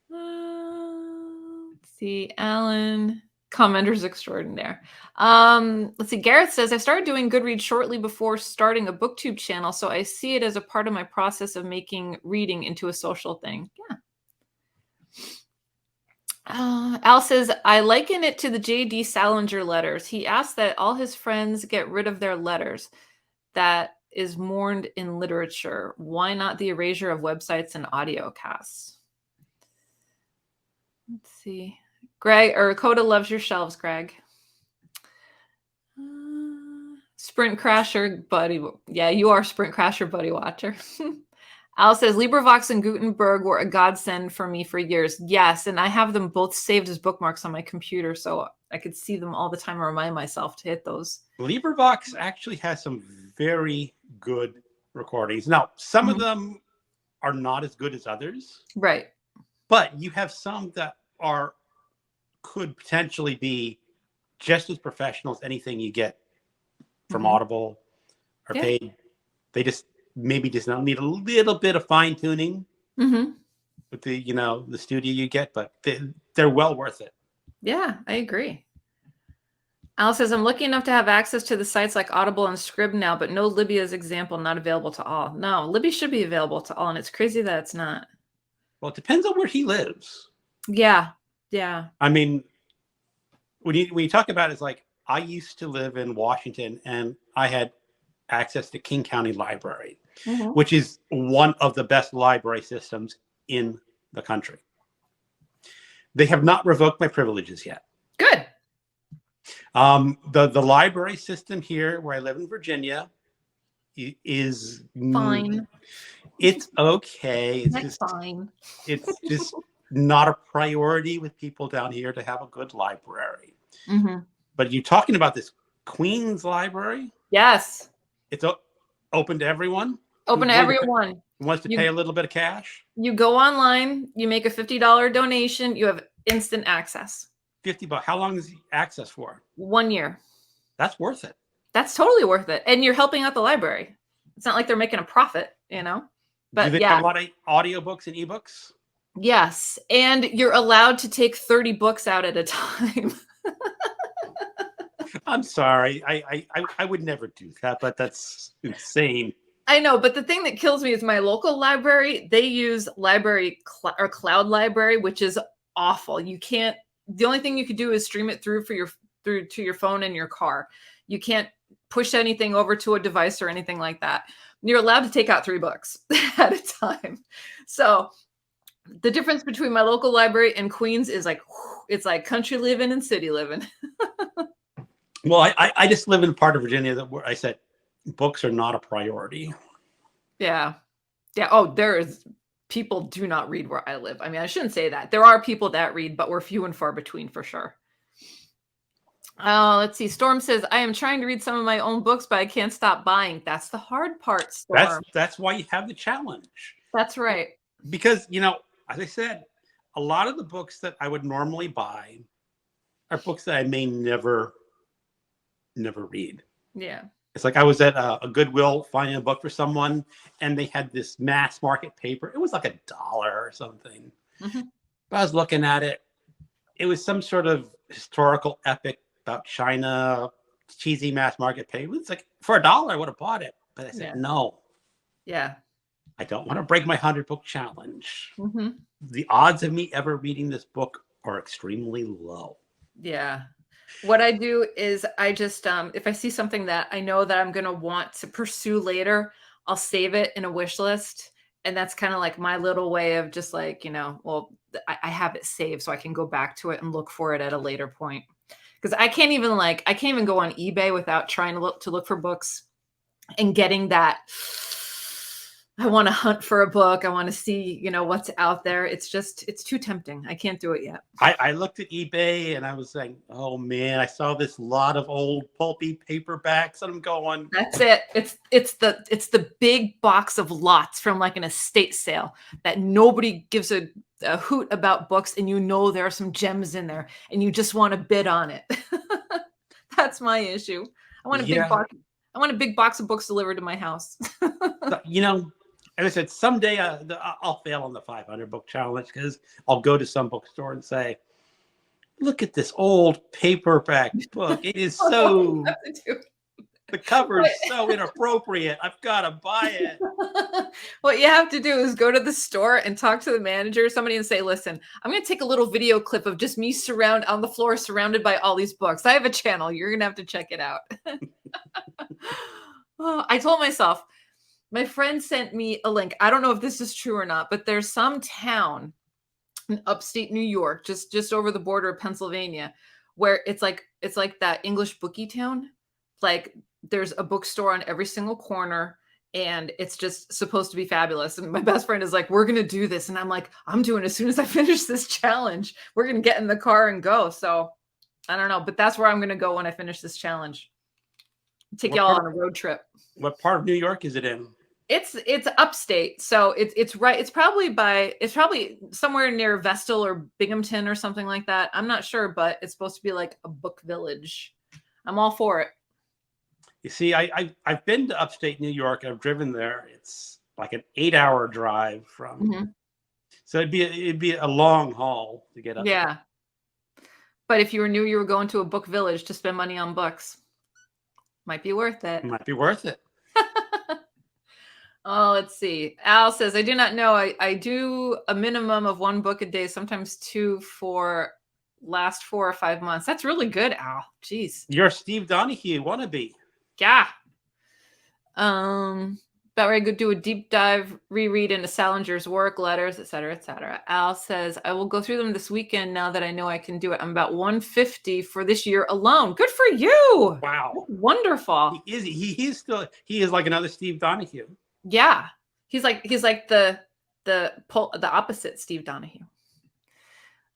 A: Let's see. Alan, commenters extraordinaire. Let's see. Gareth says, I started doing Goodreads shortly before starting a BookTube channel, so I see it as a part of my process of making reading into a social thing. Yeah. Al says, I liken it to the J.D. Salinger letters. He asked that all his friends get rid of their letters. That is mourned in literature. Why not the erasure of websites and audio casts? Let's see. Greg, or Coda loves your shelves, Greg. Sprint Crasher, buddy. Yeah, you are Sprint Crasher, buddy watcher. Al says, LibriVox and Gutenberg were a godsend for me for years. Yes, and I have them both saved as bookmarks on my computer, so I could see them all the time and remind myself to hit those.
B: LibriVox actually has some very good recordings. Now, some of them are not as good as others.
A: Right.
B: But you have some that could potentially be just as professional as anything you get from Audible or paid. They just maybe just need a little bit of fine tuning with the studio you get, but they're well worth it.
A: Yeah, I agree. Al says, I'm lucky enough to have access to the sites like Audible and Scribd now, but no Libya's example, not available to all. No, Libby should be available to all, and it's crazy that it's not.
B: Well, it depends on where he lives.
A: Yeah, yeah.
B: I mean, when you talk about it, it's like, I used to live in Washington, and I had access to King County Library, which is one of the best library systems in the country. They have not revoked my privileges yet.
A: Good.
B: The library system here, where I live in Virginia, is
A: Fine.
B: It's okay.
A: That's fine.
B: It's just not a priority with people down here to have a good library.
A: Mm-hmm.
B: But you're talking about this Queen's Library?
A: Yes.
B: It's open to everyone?
A: Open to everyone.
B: Who wants to pay a little bit of cash?
A: You go online, you make a $50 donation, you have instant access.
B: $50. How long is the access for?
A: 1 year.
B: That's worth it.
A: That's totally worth it. And you're helping out the library. It's not like they're making a profit, you know? But
B: do they have a lot of audiobooks and ebooks?
A: Yes. And you're allowed to take 30 books out at a time.
B: I'm sorry. I would never do that, but that's insane.
A: I know, but the thing that kills me is my local library, they use cloud library, which is awful. You can't, the only thing you could do is stream it through to your phone in your car. You can't push anything over to a device or anything like that. You're allowed to take out 3 books at a time. So the difference between my local library and Queens is like, it's like country living and city living.
B: Well, I just live in a part of Virginia where I said books are not a priority.
A: Yeah. Yeah. Oh, people do not read where I live. I mean, I shouldn't say that. There are people that read, but we're few and far between for sure. Let's see. Storm says, I am trying to read some of my own books, but I can't stop buying. That's the hard part, Storm.
B: That's why you have the challenge.
A: That's right.
B: Because, as I said, a lot of the books that I would normally buy are books that I may never read.
A: Yeah.
B: It's like I was at a Goodwill finding a book for someone, and they had this mass market paper. It was like $1 or something.
A: Mm-hmm.
B: But I was looking at it. It was some sort of historical epic about China, cheesy mass market paper. It's like, for $1, I would have bought it. But I said, no.
A: Yeah.
B: I don't want to break my 100-book challenge.
A: Mm-hmm.
B: The odds of me ever reading this book are extremely low.
A: Yeah. What I do is I just, if I see something that I know that I'm going to want to pursue later, I'll save it in a wish list. And that's kind of like my little way of just like, well, I have it saved so I can go back to it and look for it at a later point. Because I can't even go on eBay without trying to look for books and getting that. I want to hunt for a book. I want to see, what's out there. It's too tempting. I can't do it yet.
B: I looked at eBay and I was saying, oh man, I saw this lot of old pulpy paperbacks. And I'm going,
A: that's it. It's the big box of lots from like an estate sale that nobody gives a hoot about books. And there are some gems in there and you just want to bid on it. That's my issue. I want a big box of books delivered to my house.
B: As I said, someday I'll fail on the 500-book challenge because I'll go to some bookstore and say, look at this old paperback book. It is so, the cover is so inappropriate. I've got to buy it.
A: What you have to do is go to the store and talk to the manager, somebody, and say, listen, I'm going to take a little video clip of just me on the floor surrounded by all these books. I have a channel. You're going to have to check it out. I told myself, my friend sent me a link. I don't know if this is true or not, but there's some town in upstate New York, just over the border of Pennsylvania, where it's like that English bookie town. Like there's a bookstore on every single corner and it's just supposed to be fabulous. And my best friend is like, we're going to do this. And I'm like, I'm doing it as soon as I finish this challenge. We're going to get in the car and go. So I don't know, but that's where I'm going to go when I finish this challenge. Take y'all on a road trip.
B: What part of New York is it in?
A: It's upstate, so it's right. It's probably somewhere near Vestal or Binghamton or something like that. I'm not sure, but it's supposed to be like a book village. I'm all for it.
B: You see, I've been to upstate New York. I've driven there. It's like an 8-hour drive from. Mm-hmm. So it'd be a long haul to get up.
A: Yeah,
B: there.
A: But if you were going to a book village to spend money on books, might be worth it.
B: Might be worth it.
A: Oh, let's see. Al says, I do not know. I do a minimum of 1 book a day, sometimes 2 for last 4 or 5 months. That's really good, Al. Jeez.
B: You're Steve Donahue wannabe.
A: Yeah. About ready to do a deep dive reread into Salinger's work, letters, etc., etc. Al says, I will go through them this weekend now that I know I can do it. I'm about 150 for this year alone. Good for you.
B: Wow.
A: That's wonderful.
B: He is like another Steve Donahue.
A: Yeah. He's like the opposite Steve Donahue.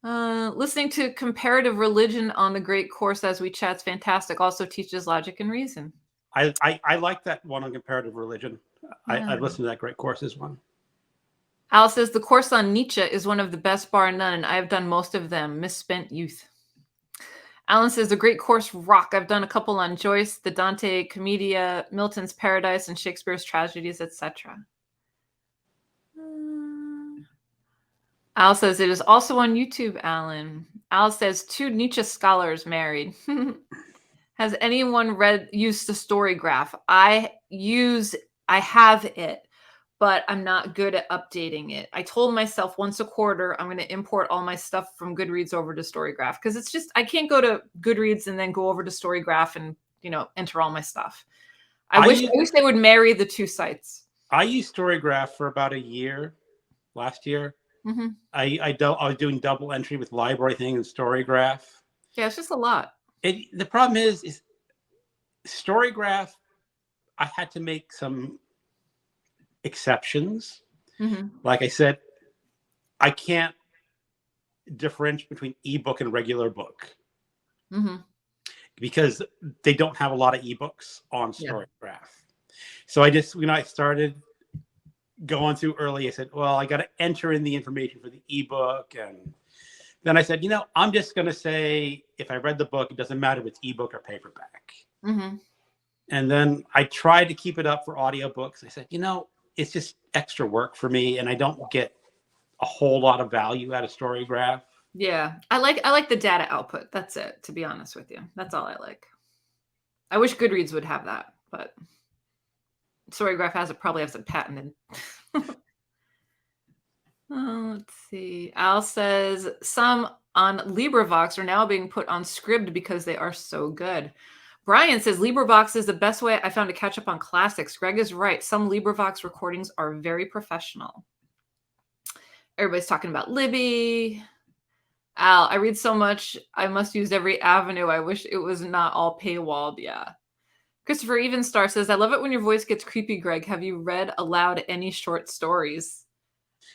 A: Listening to comparative religion on the great course as we chat's fantastic. Also teaches logic and reason.
B: I like that one on comparative religion.
A: Yeah.
B: I listened to that great courses one.
A: Al says the course on Nietzsche is one of the best bar none, and I have done most of them. Misspent youth. Alan says the great course rock. I've done a couple on Joyce, the Dante Commedia, Milton's Paradise, and Shakespeare's tragedies, etc. Al says it is also on YouTube, Alan. Al says 2 Nietzsche scholars married. Has anyone used the Storygraph? I have it, but I'm not good at updating it. I told myself once a quarter I'm going to import all my stuff from Goodreads over to Storygraph because it's just I can't go to Goodreads and then go over to Storygraph and enter all my stuff. I wish they would marry the 2 sites.
B: I used Storygraph for about a year last year.
A: Mm-hmm.
B: I was doing double entry with library thing and Storygraph.
A: Yeah, it's just a lot.
B: The problem is Storygraph. I had to make some exceptions.
A: Mm-hmm.
B: Like I said, I can't differentiate between ebook and regular book because they don't have a lot of ebooks on Storygraph. Yeah. So I just, I started going through early, I said, well, I got to enter in the information for the ebook. And then I said, I'm just going to say, if I read the book, it doesn't matter if it's ebook or paperback.
A: Mm-hmm.
B: And then I tried to keep it up for audiobooks. I said, it's just extra work for me, and I don't get a whole lot of value out of Storygraph.
A: Yeah, I like the data output. That's it, to be honest with you. That's all I like. I wish Goodreads would have that, but Storygraph probably has it patented. Let's see. Al says some on LibriVox are now being put on Scribd because they are so good. Brian says LibriVox is the best way I found to catch up on classics. Greg is right. Some LibriVox recordings are very professional. Everybody's talking about Libby. Al, I read so much. I must use every avenue. I wish it was not all paywalled. Yeah. Christopher Evenstar says, I love it when your voice gets creepy, Greg. Have you read aloud any short stories?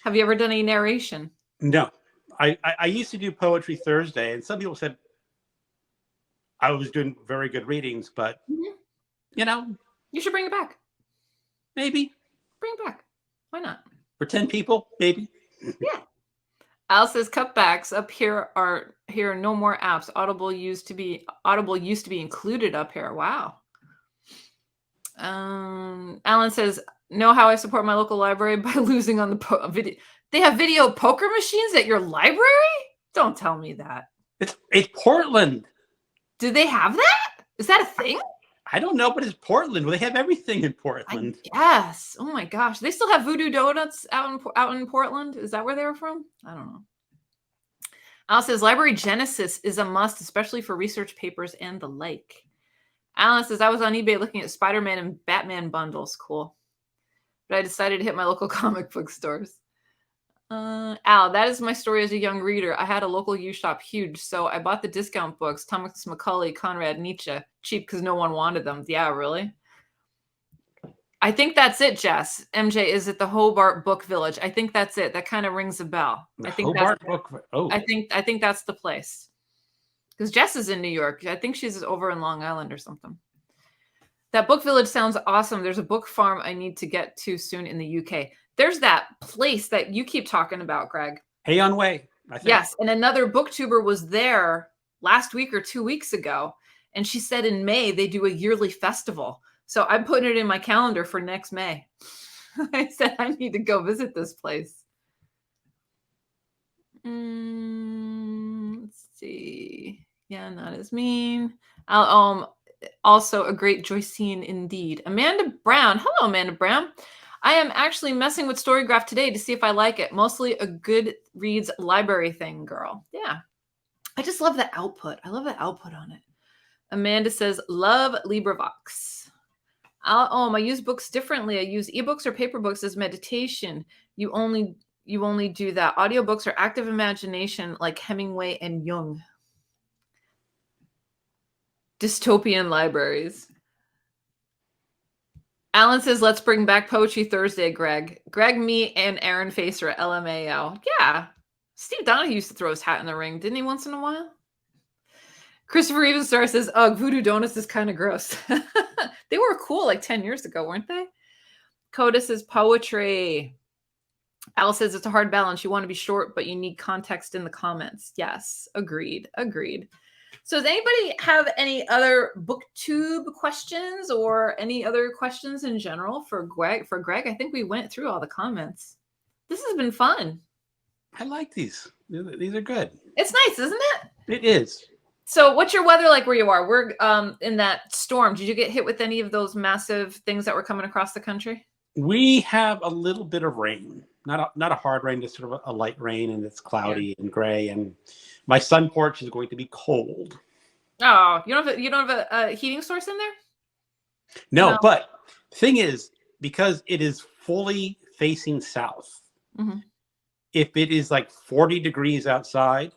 A: Have you ever done any narration?
B: No. I used to do Poetry Thursday, and some people said I was doing very good readings, but,
A: You should bring it back.
B: Maybe.
A: Bring it back. Why not?
B: For 10 people, maybe.
A: Yeah. Al says cutbacks up here are no more apps. Audible used to be included up here. Wow. Alan says, know how I support my local library by losing on the video. They have video poker machines at your library? Don't tell me that.
B: It's Portland.
A: Do they have that? Is that a thing?
B: I don't know, but it's Portland. They have everything in Portland.
A: Yes. Oh my gosh. They still have Voodoo Donuts out in Portland. Is that where they were from? I don't know. Al says Library Genesis is a must, especially for research papers and the like. Alan says I was on eBay looking at Spider-Man and Batman bundles. Cool. But I decided to hit my local comic book stores. Al, that is my story as a young reader. I had a local used shop, huge, so I bought the discount books, Thomas Macaulay, Conrad, Nietzsche, cheap because no one wanted them. Yeah, really? I think that's it, Jess. MJ, is it the Hobart Book Village? I think that's it. That kind of rings a bell. I think
B: Hobart Book. Oh,
A: I think that's the place. Because Jess is in New York. I think she's over in Long Island or something. That book village sounds awesome. There's a book farm I need to get to soon in the UK. There's that place that you keep talking about, Greg.
B: Hay on Way. I think.
A: Yes, and another booktuber was there last week or 2 weeks ago, and she said in May they do a yearly festival. So I'm putting it in my calendar for next May. I said I need to go visit this place. Let's see. Yeah, not as mean. Also a great Joycean indeed. Amanda Brown. Hello, Amanda Brown. I am actually messing with Storygraph today to see if I like it. Mostly a Goodreads library thing, girl. Yeah. I just love the output. I love the output on it. Amanda says, love LibriVox. I use books differently. I use ebooks or paper books as meditation. You only do that. Audiobooks are active imagination like Hemingway and Jung. Dystopian libraries. Alan says, let's bring back Poetry Thursday, Greg. Greg, me, and Aaron Facer at LMAO. Yeah. Steve Donahue used to throw his hat in the ring, didn't he, once in a while? Christopher Evenstar says, ugh, Voodoo Donuts is kind of gross. They were cool like 10 years ago, weren't they? Coda says, poetry. Al says, it's a hard balance. You want to be short, but you need context in the comments. Yes, agreed. So does anybody have any other BookTube questions or any other questions in general for Greg? I think we went through all the comments. This has been fun.
B: I like these. These are good.
A: It's nice, isn't it?
B: It is.
A: So what's your weather like where you are? We're in that storm. Did you get hit with any of those massive things that were coming across the country?
B: We have a little bit of rain. Not a hard rain, just sort of a light rain, and it's cloudy and gray. And my sun porch is going to be cold.
A: Oh, you don't have a heating source in there?
B: No, but the thing is, because it is fully facing south, if it is like 40 degrees outside,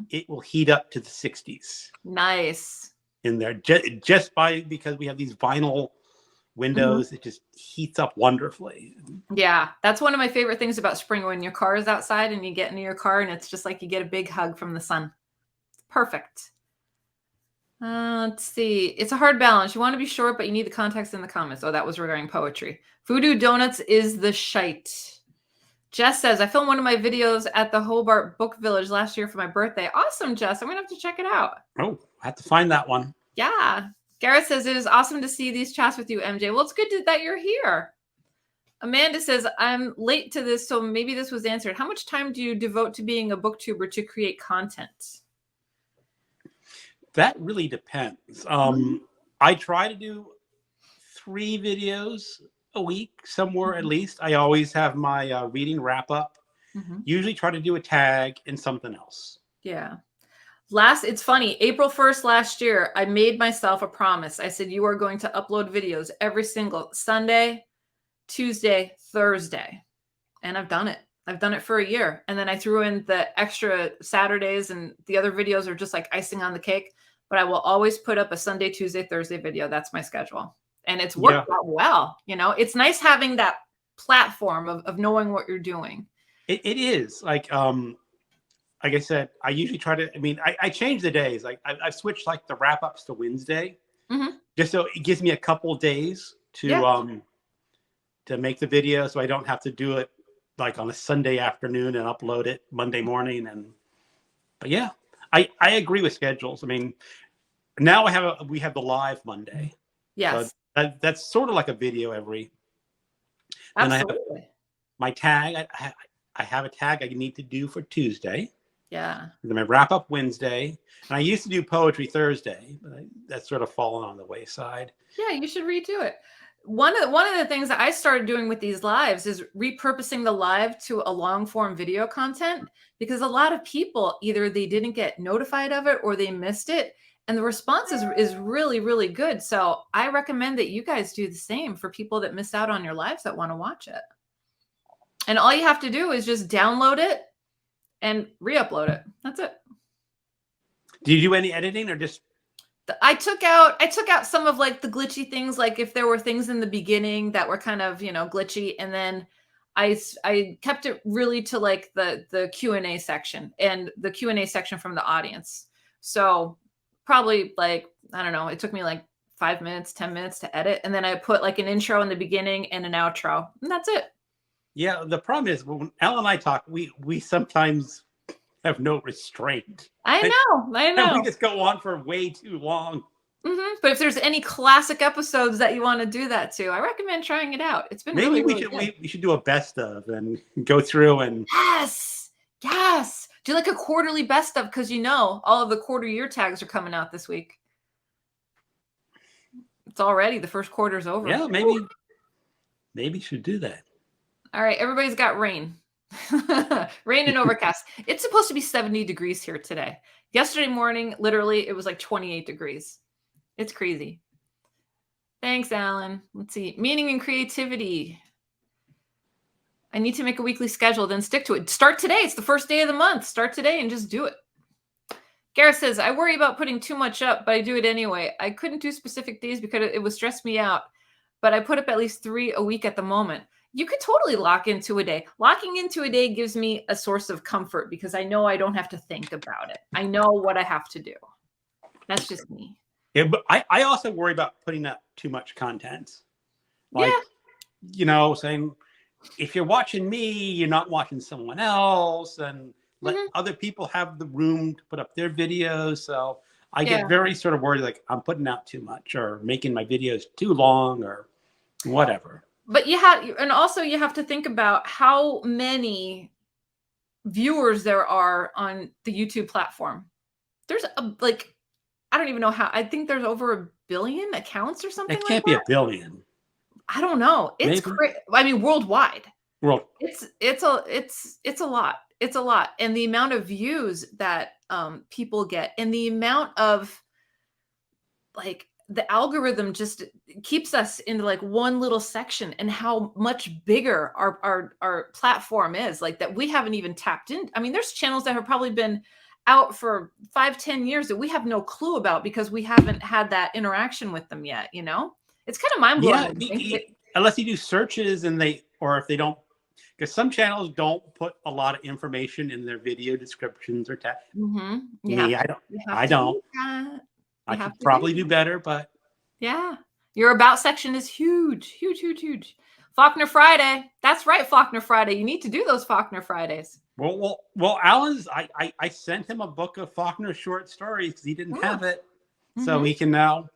B: it will heat up to the 60s.
A: Nice.
B: In there, just because we have these vinyl windows, it just heats up wonderfully.
A: Yeah, that's one of my favorite things about spring, when your car is outside and you get into your car and it's just like you get a big hug from the sun. Perfect. Let's see. It's a hard balance. You want to be short, but you need the context in the comments. Oh, that was regarding poetry. Voodoo Donuts is the shite. Jess says, I filmed one of my videos at the Hobart Book Village last year for my birthday. Awesome, Jess. I'm going to have to check it out.
B: Oh, I have to find that one.
A: Yeah. Garrett says, it is awesome to see these chats with you, MJ. Well, it's good that you're here. Amanda says, I'm late to this, so maybe this was answered. How much time do you devote to being a booktuber to create content?
B: That really depends. I try to do 3 videos a week, somewhere at least. I always have my reading wrap up. Usually try to do a tag and something else.
A: Yeah. It's funny, April 1st last year, I made myself a promise. I said, you are going to upload videos every single Sunday, Tuesday, Thursday. And I've done it. I've done it for a year. And then I threw in the extra Saturdays, and the other videos are just like icing on the cake. But I will always put up a Sunday, Tuesday, Thursday video. That's my schedule. And it's worked out well. You know, it's nice having that platform of knowing what you're doing.
B: It is. Like I said, I usually try to, I change the days. Like I've switched like the wrap ups to Wednesday, just so it gives me a couple days to make the video, so I don't have to do it like on a Sunday afternoon and upload it Monday morning. But yeah, I agree with schedules. I mean, now we have the live Monday.
A: Yes.
B: So that's sort of like a video every.
A: Absolutely.
B: And I have my tag. I have a tag I need to do for Tuesday.
A: Yeah.
B: Then I wrap up Wednesday, and I used to do poetry Thursday, but that's sort of fallen on the wayside.
A: Yeah, you should redo it. One of the things that I started doing with these lives is repurposing the live to a long form video content, because a lot of people, either they didn't get notified of it or they missed it. And the response is really, really good. So I recommend that you guys do the same for people that miss out on your lives that want to watch it. And all you have to do is just download it and re-upload it. That's it.
B: Do you do any editing, or just?
A: I took out some of like the glitchy things, like if there were things in the beginning that were kind of, glitchy, and then I kept it really to like the Q&A section and the Q&A section from the audience. So probably like, I don't know, it took me like 5 minutes, 10 minutes to edit. And then I put like an intro in the beginning and an outro, and that's it.
B: Yeah. The problem is when Al and I talk, we sometimes have no restraint.
A: I know.
B: And we just go on for way too long.
A: But if there's any classic episodes that you want to do that to, I recommend trying it out. It's been
B: maybe
A: really
B: we should do a best of and go through and
A: yes, do like a quarterly best of, because all of the quarter year tags are coming out this week. It's already the first quarter's over.
B: Yeah, maybe should do that.
A: All right, everybody's got rain. Rain and overcast. It's supposed to be 70 degrees here today. Yesterday morning, literally, it was like 28 degrees. It's crazy. Thanks, Alan. Let's see. Meaning and creativity. I need to make a weekly schedule, then stick to it. Start today. It's the first day of the month. Start today and just do it. Gareth says, I worry about putting too much up, but I do it anyway. I couldn't do specific days because it would stress me out, but I put up at least 3 a week at the moment. You could totally lock into a day. Locking into a day gives me a source of comfort because I know I don't have to think about it. I know what I have to do. That's just me.
B: Yeah, but I also worry about putting up too much content. Like, saying, if you're watching me, you're not watching someone else, and let other people have the room to put up their videos. So I get very sort of worried, like I'm putting out too much or making my videos too long or whatever.
A: But you have to think about how many viewers there are on the YouTube platform. There's I don't even know how. I think there's over 1 billion accounts or something.
B: It can't be 1 billion.
A: I don't know. It's crazy. I mean, worldwide. It's a lot. It's a lot, and the amount of views that people get, and the amount of the algorithm just keeps us into one little section, and how much bigger our platform is, that we haven't even tapped in. I mean, there's channels that have probably been out for 5-10 years that we have no clue about because we haven't had that interaction with them yet. It's kind of mind-blowing.
B: Yeah, unless you do searches or if they don't, because some channels don't put a lot of information in their video descriptions or text. I don't. I could probably do better, but
A: yeah, your about section is huge, huge, huge, huge. Faulkner Friday. That's right, Faulkner Friday. You need to do those Faulkner Fridays.
B: Well, Alan's. I sent him a book of Faulkner short stories because he didn't have it, so he can now.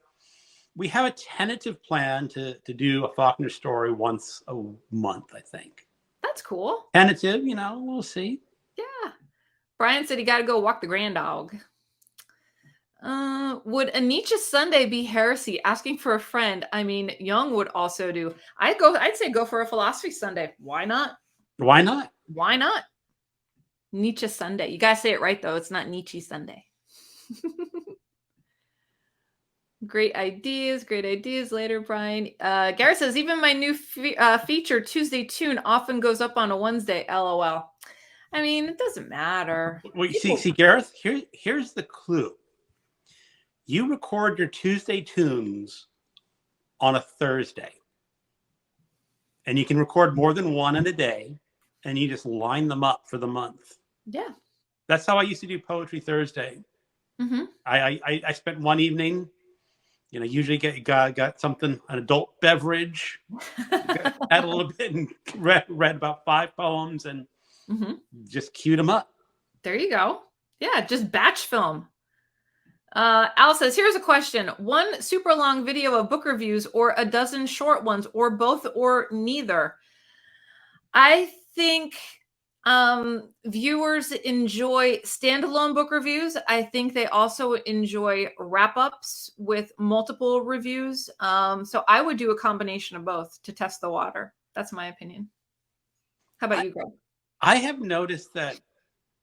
B: We have a tentative plan to do a Faulkner story once a month, I think.
A: That's cool.
B: Tentative, we'll see.
A: Yeah. Brian said he got to go walk the grand dog. Would a Nietzsche Sunday be heresy? Asking for a friend. I mean, Jung would also do. I'd say go for a philosophy Sunday. Why not?
B: Why not?
A: Why not? Nietzsche Sunday. You gotta say it right though. It's not Nietzsche Sunday. Great ideas later, Brian. Garrett says, even my new feature, Tuesday Tune, often goes up on a Wednesday, LOL. I mean, it doesn't matter.
B: Well, see, Gareth, here's the clue. You record your Tuesday Tunes on a Thursday. And you can record more than one in a day, and you just line them up for the month.
A: Yeah.
B: That's how I used to do Poetry Thursday. I spent one evening, usually got something, an adult beverage, had a little bit and read about 5 poems and just queued them up.
A: There you go. Yeah, just batch film. Al says, here's a question. 1 super long video of book reviews or a dozen short ones or both or neither? I think viewers enjoy standalone book reviews. I think they also enjoy wrap-ups with multiple reviews. So I would do a combination of both to test the water. That's my opinion. How about you, Greg?
B: I have noticed that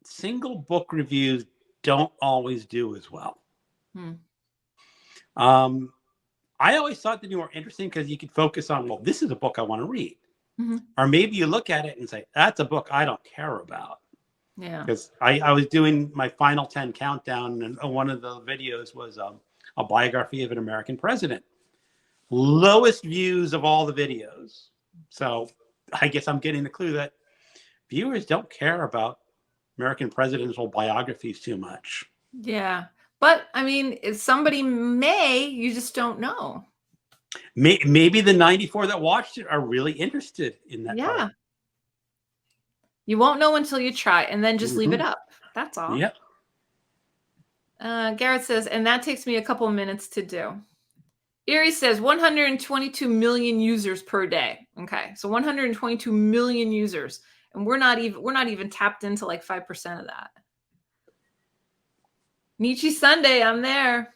B: single book reviews don't always do as well. I always thought they'd be more interesting because you could focus on, well, this is a book I want to read. Or maybe you look at it and say, that's a book I don't care about. Yeah. Because I was doing my final 10 countdown, and one of the videos was a biography of an American president. Lowest views of all the videos. So I guess I'm getting the clue that viewers don't care about American presidential biographies too much.
A: Yeah. But I mean, if somebody you just don't know.
B: Maybe the 94 that watched it are really interested in that.
A: Yeah.
B: Part.
A: You won't know until you try, and then just leave it up. That's all.
B: Yeah.
A: Garrett says, and that takes me a couple minutes to do. Erie says 122 million users per day. Okay. So 122 million users. And we're not even tapped into like 5% of that. Nietzsche Sunday, I'm there.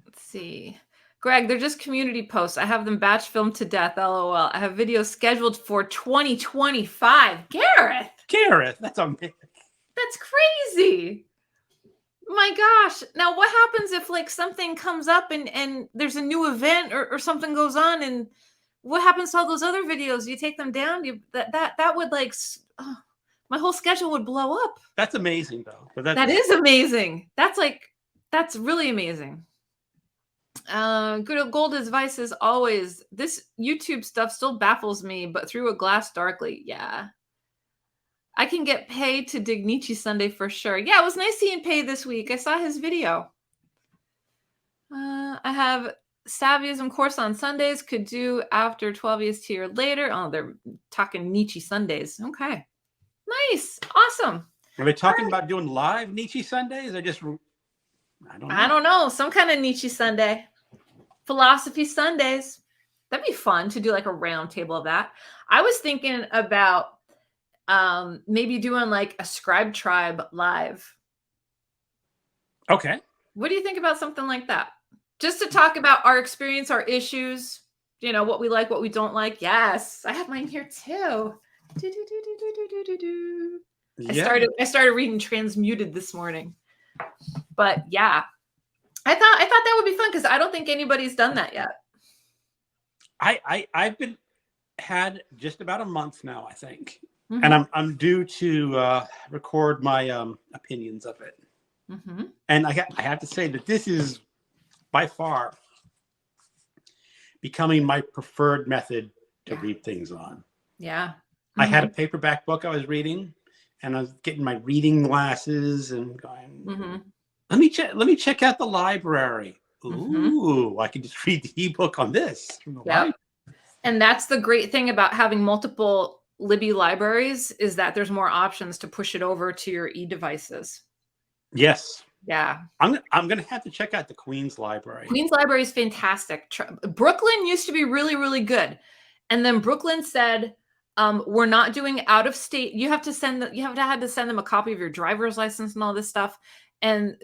A: Let's see. Greg, they're just community posts. I have them batch filmed to death, LOL. I have videos scheduled for 2025. Gareth,
B: that's amazing.
A: That's crazy. My gosh. Now what happens if like something comes up and there's a new event or something goes on, and what happens to all those other videos? You take them down? That would like my whole schedule would blow up.
B: That's amazing though. But
A: That
B: that's
A: is amazing. That's really amazing. Good old gold advice is always this YouTube stuff still baffles me, but through a glass darkly. Yeah. I can get paid to dig Nietzsche Sunday for sure. Yeah, it was nice seeing Pay this week. I saw his video. I have Savvyism course on Sundays. Could do after 12 EST or later. Oh, they're talking Nietzsche Sundays. Okay. Nice. Awesome.
B: are they talking about doing live Nietzsche Sundays? I don't know.
A: I don't know. Some kind of Nietzsche Sunday. Philosophy Sundays. That'd be fun to do like a round table of that. I was thinking about maybe doing like a Scribe Tribe live.
B: Okay.
A: What do you think about something like that? Just to talk about our experience, our issues, you know, what we like, what we don't like. Yes, I have mine here too.
B: Yeah.
A: I started reading Transmuted this morning. But yeah, I thought that would be fun because I don't think anybody's done that yet.
B: I've had just about a month now, I think. Mm-hmm. And I'm due to record my opinions of it. Mm-hmm. And I have to say that this is by far becoming my preferred method to read things on.
A: Yeah. Mm-hmm.
B: I had a paperback book I was reading, and I was getting my reading glasses and going, mm-hmm. Let me check out the library. Ooh, I can just read the ebook on this from the library.
A: And that's the great thing about having multiple Libby libraries is that there's more options to push it over to your e-devices.
B: Yes.
A: Yeah.
B: I'm going to have to check out the Queen's Library.
A: Queen's Library is fantastic. Brooklyn used to be really, really good. And then Brooklyn said, we're not doing out of state. You have to send them a copy of your driver's license and all this stuff. And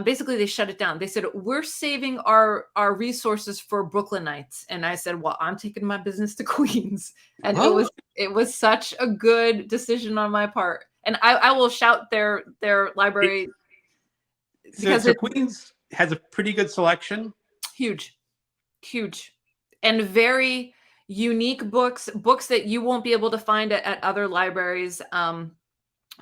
A: basically they shut it down. They said, we're saving our resources for Brooklynites. And I said, well, I'm taking my business to Queens. And it was such a good decision on my part. And I will shout their library.
B: So Queens has a pretty good selection.
A: Huge. And very unique books that you won't be able to find at other libraries.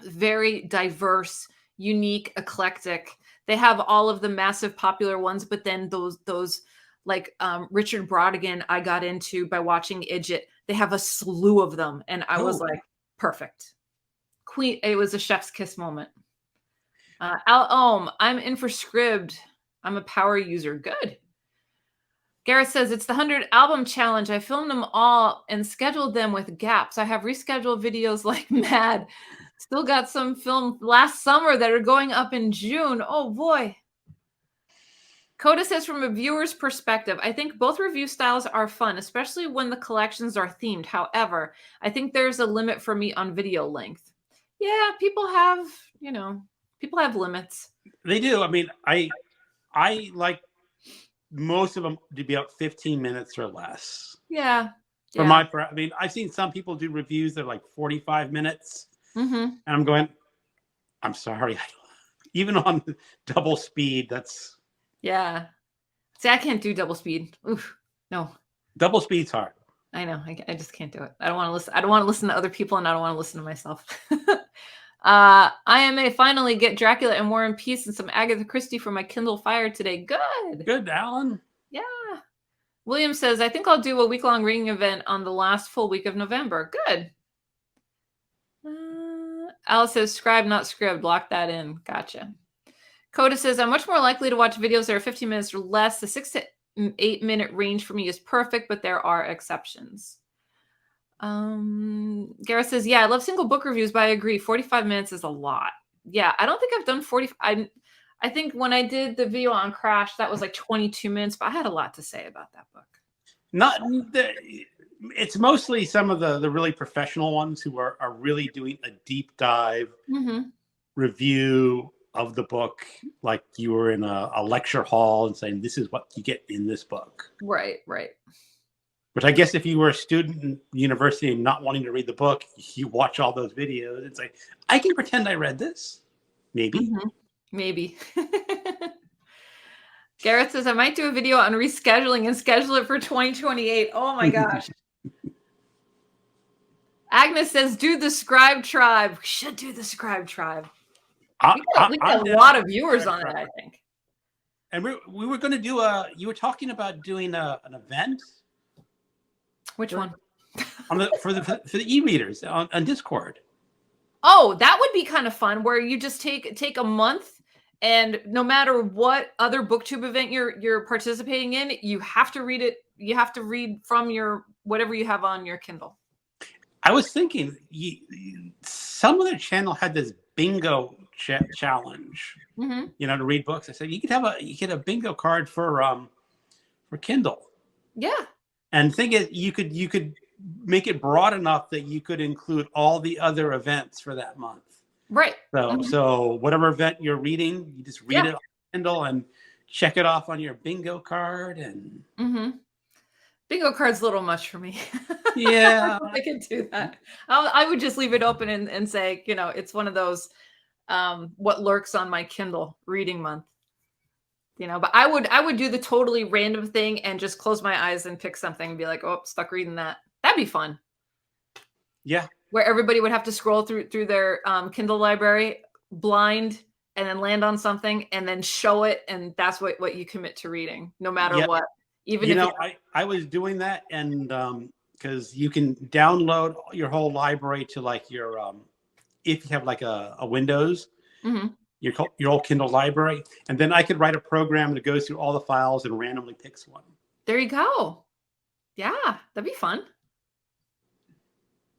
A: Very diverse, unique, eclectic. They have all of the massive popular ones, but then those like Richard Brodigan I got into by watching Idjit. They have a slew of them, and I was like, perfect. Queen. It was a chef's kiss moment. Al Ohm, I'm in for Scribd. I'm a power user. Good. Garrett says, it's the 100 album challenge. I filmed them all and scheduled them with gaps. I have rescheduled videos like mad. Still got some filmed last summer that are going up in June. Oh, boy. Coda says, from a viewer's perspective, I think both review styles are fun, especially when the collections are themed. However, I think there's a limit for me on video length. Yeah, people have limits. They
B: do. I mean, I like most of them to be about 15 minutes or less.
A: Yeah.
B: I mean, I've seen some people do reviews that are like 45 minutes. Mm-hmm. And I'm going, I'm sorry. Even on double speed, that's.
A: Yeah. See, I can't do double speed. Oof, no.
B: Double speed's hard.
A: I know. I just can't do it. I don't want to listen. I don't want to listen to other people, and I don't want to listen to myself. IMA finally get Dracula and War and Peace and some Agatha Christie for my Kindle Fire today. Good,
B: Alan.
A: Yeah. William says, I think I'll do a week-long reading event on the last full week of November. Good. Alice says, scribe, not scrib. Lock that in. Gotcha. Coda says, I'm much more likely to watch videos that are 15 minutes or less. The 6 to 8 minute range for me is perfect, but there are exceptions. Gareth says, yeah, I love single book reviews, but I agree 45 minutes is a lot. Yeah, I don't think I've done 40. I think when I did the video on Crash, that was like 22 minutes, but I had a lot to say about that book.
B: It's mostly some of the really professional ones who are really doing a deep dive review of the book, like you were in a lecture hall and saying, this is what you get in this book.
A: Right.
B: Which I guess if you were a student in university and not wanting to read the book, you watch all those videos. It's like, I can pretend I read this. Maybe.
A: Maybe. Garrett says, I might do a video on rescheduling and schedule it for 2028. Oh my gosh. Agnes says, do the Scribe Tribe. We should do the Scribe Tribe. We got a lot of viewers on it, I think.
B: And we were going to do you were talking about doing an event.
A: Which one?
B: For the e-readers on Discord.
A: Oh, that would be kind of fun, where you just take a month, and no matter what other BookTube event you're participating in, you have to read it. You have to read from your whatever you have on your Kindle.
B: I was thinking, some other channel had this bingo challenge, to read books. I said you get a bingo card for Kindle. Yeah. And the thing is, you could make it broad enough that you could include all the other events for that month. Right. So whatever event you're reading, you just read it on Kindle and check it off on your bingo card. And
A: bingo card's a little much for me.
B: Yeah.
A: I can do that. I would just leave it open and say, it's one of those what lurks on my Kindle reading month. But I would do the totally random thing and just close my eyes and pick something and be like, oh, stuck reading that. That'd be fun. Yeah. Where everybody would have to scroll through their Kindle library blind and then land on something and then show it. And that's what you commit to reading, no matter what. Even
B: I was doing that, and because you can download your whole library to like your if you have like a Windows, your old Kindle library, and then I could write a program that goes through all the files and randomly picks one.
A: There you go. Yeah, that'd be fun.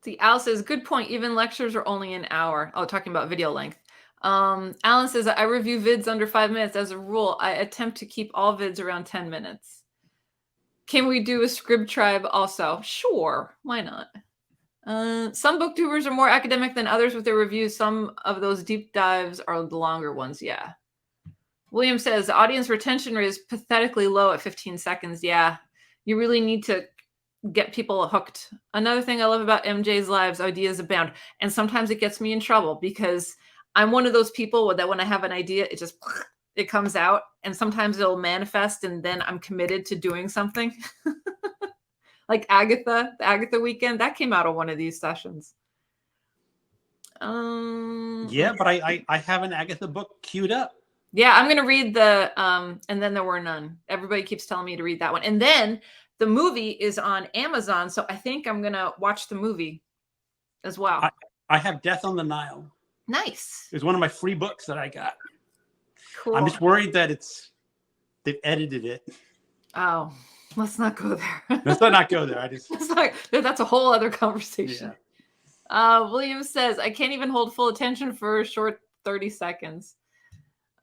A: See, Al says, good point. Even lectures are only an hour. Oh, talking about video length. Alan says, I review vids under 5 minutes. As a rule, I attempt to keep all vids around 10 minutes. Can we do a Scribe Tribe also? Sure. Why not? Some booktubers are more academic than others with their reviews. Some of those deep dives are the longer ones. Yeah. William says, the audience retention rate is pathetically low at 15 seconds. Yeah. You really need to get people hooked. Another thing I love about MJ's lives, ideas abound. And sometimes it gets me in trouble because I'm one of those people that when I have an idea, it comes out, and sometimes it'll manifest and then I'm committed to doing something. Like the Agatha weekend, that came out of one of these sessions.
B: Yeah, but I have an Agatha book queued up.
A: Yeah, I'm going to read the And Then There Were None. Everybody keeps telling me to read that one. And then the movie is on Amazon, so I think I'm going to watch the movie as well.
B: I have Death on the Nile.
A: Nice.
B: It's one of my free books that I got.
A: Cool.
B: I'm just worried that they've edited it.
A: Oh, let's not go there.
B: Let's not go there.
A: That's a whole other conversation. Yeah. William says, I can't even hold full attention for a short 30 seconds.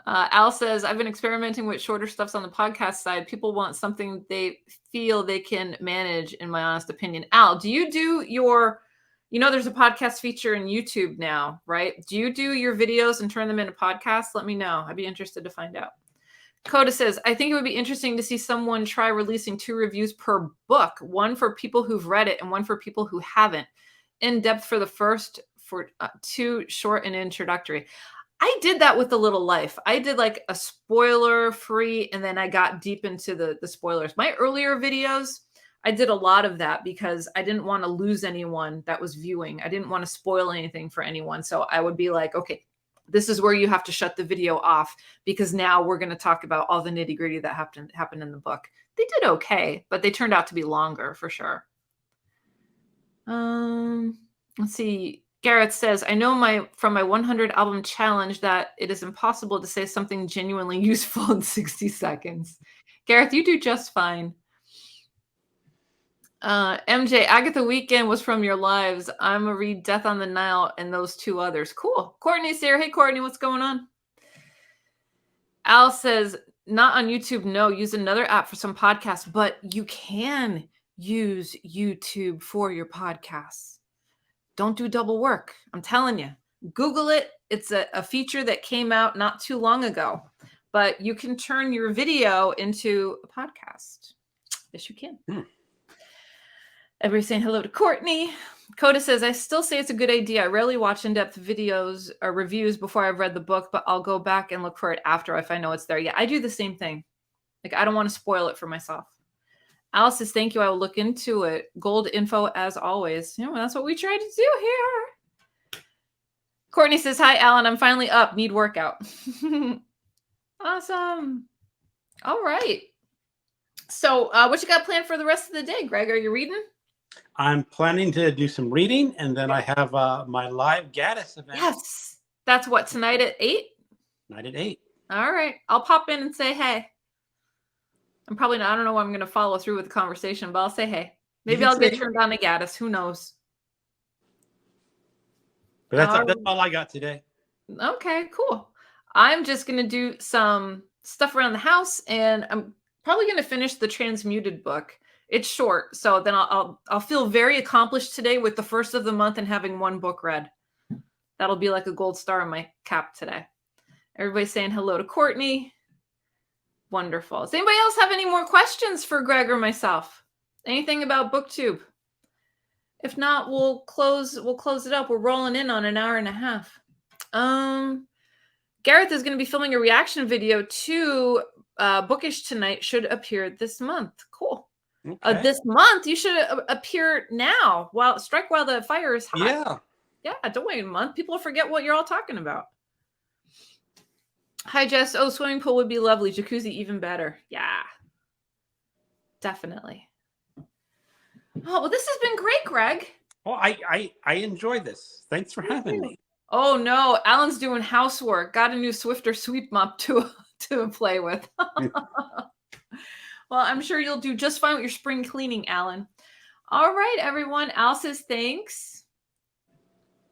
A: Al says, I've been experimenting with shorter stuffs on the podcast side. People want something they feel they can manage, in my honest opinion. Al, do you do your, there's a podcast feature in YouTube now, right? Do you do your videos and turn them into podcasts? Let me know. I'd be interested to find out. Coda says, I think it would be interesting to see someone try releasing 2 reviews per book, one for people who've read it and one for people who haven't. In depth for the first, for 2 short and introductory. I did that with The Little Life. I did like a spoiler free, and then I got deep into the spoilers. My earlier videos, I did a lot of that because I didn't want to lose anyone that was viewing. I didn't want to spoil anything for anyone. So I would be like, okay, this is where you have to shut the video off because now we're going to talk about all the nitty gritty that happened in the book. They did okay, but they turned out to be longer for sure. Let's see. Garrett says, I know from my 100 album challenge that it is impossible to say something genuinely useful in 60 seconds. Gareth, you do just fine. MJ, Agatha Weekend was from your lives. I'm going to read Death on the Nile and those 2 others. Cool. Courtney's here. Hey, Courtney, what's going on? Al says, not on YouTube. No, use another app for some podcasts, but you can use YouTube for your podcasts. Don't do double work. I'm telling you. Google it. It's a feature that came out not too long ago, but you can turn your video into a podcast. Yes, you can. Everybody's saying hello to Courtney. Coda says, I still say it's a good idea. I rarely watch in-depth videos or reviews before I've read the book, but I'll go back and look for it after if I know it's there. Yeah, I do the same thing. Like, I don't want to spoil it for myself. Alice says, thank you. I will look into it. Gold info as always. You know, that's what we try to do here. Courtney says, hi, Alan. I'm finally up. Need workout. Awesome. All right. So what you got planned for the rest of the day, Greg? Are you reading?
B: I'm planning to do some reading, and then I have my live Gaddis event.
A: Yes. That's what, tonight at 8?
B: Night at 8.
A: All right. I'll pop in and say hey. I'm probably not, I don't know I'm going to follow through with the conversation, but I'll say hey. Maybe I'll get turned on to Gaddis. Who knows?
B: But that's all I got today. Okay,
A: cool. I'm just going to do some stuff around the house, and I'm probably going to finish the Transmuted book. It's short, so then I'll feel very accomplished today with the first of the month and having one book read. That'll be like a gold star on my cap today. Everybody's saying hello to Courtney. Wonderful. Does anybody else have any more questions for Greg or myself? Anything about BookTube? If not, we'll close it up. We're rolling in on an hour and a half. Gareth is going to be filming a reaction video to Bookish Tonight. Should appear this month. Cool. Okay. This month, you should appear now. Strike while the fire is hot. Yeah, don't wait a month. People forget what you're all talking about. Hi, Jess. Oh, swimming pool would be lovely. Jacuzzi even better. Yeah, definitely. Oh, well, this has been great, Greg.
B: Well, I enjoyed this. Thanks for having me.
A: Oh, no. Alan's doing housework. Got a new Swifter sweep mop to play with. Well, I'm sure you'll do just fine with your spring cleaning, Alan. All right, everyone. Al says thanks.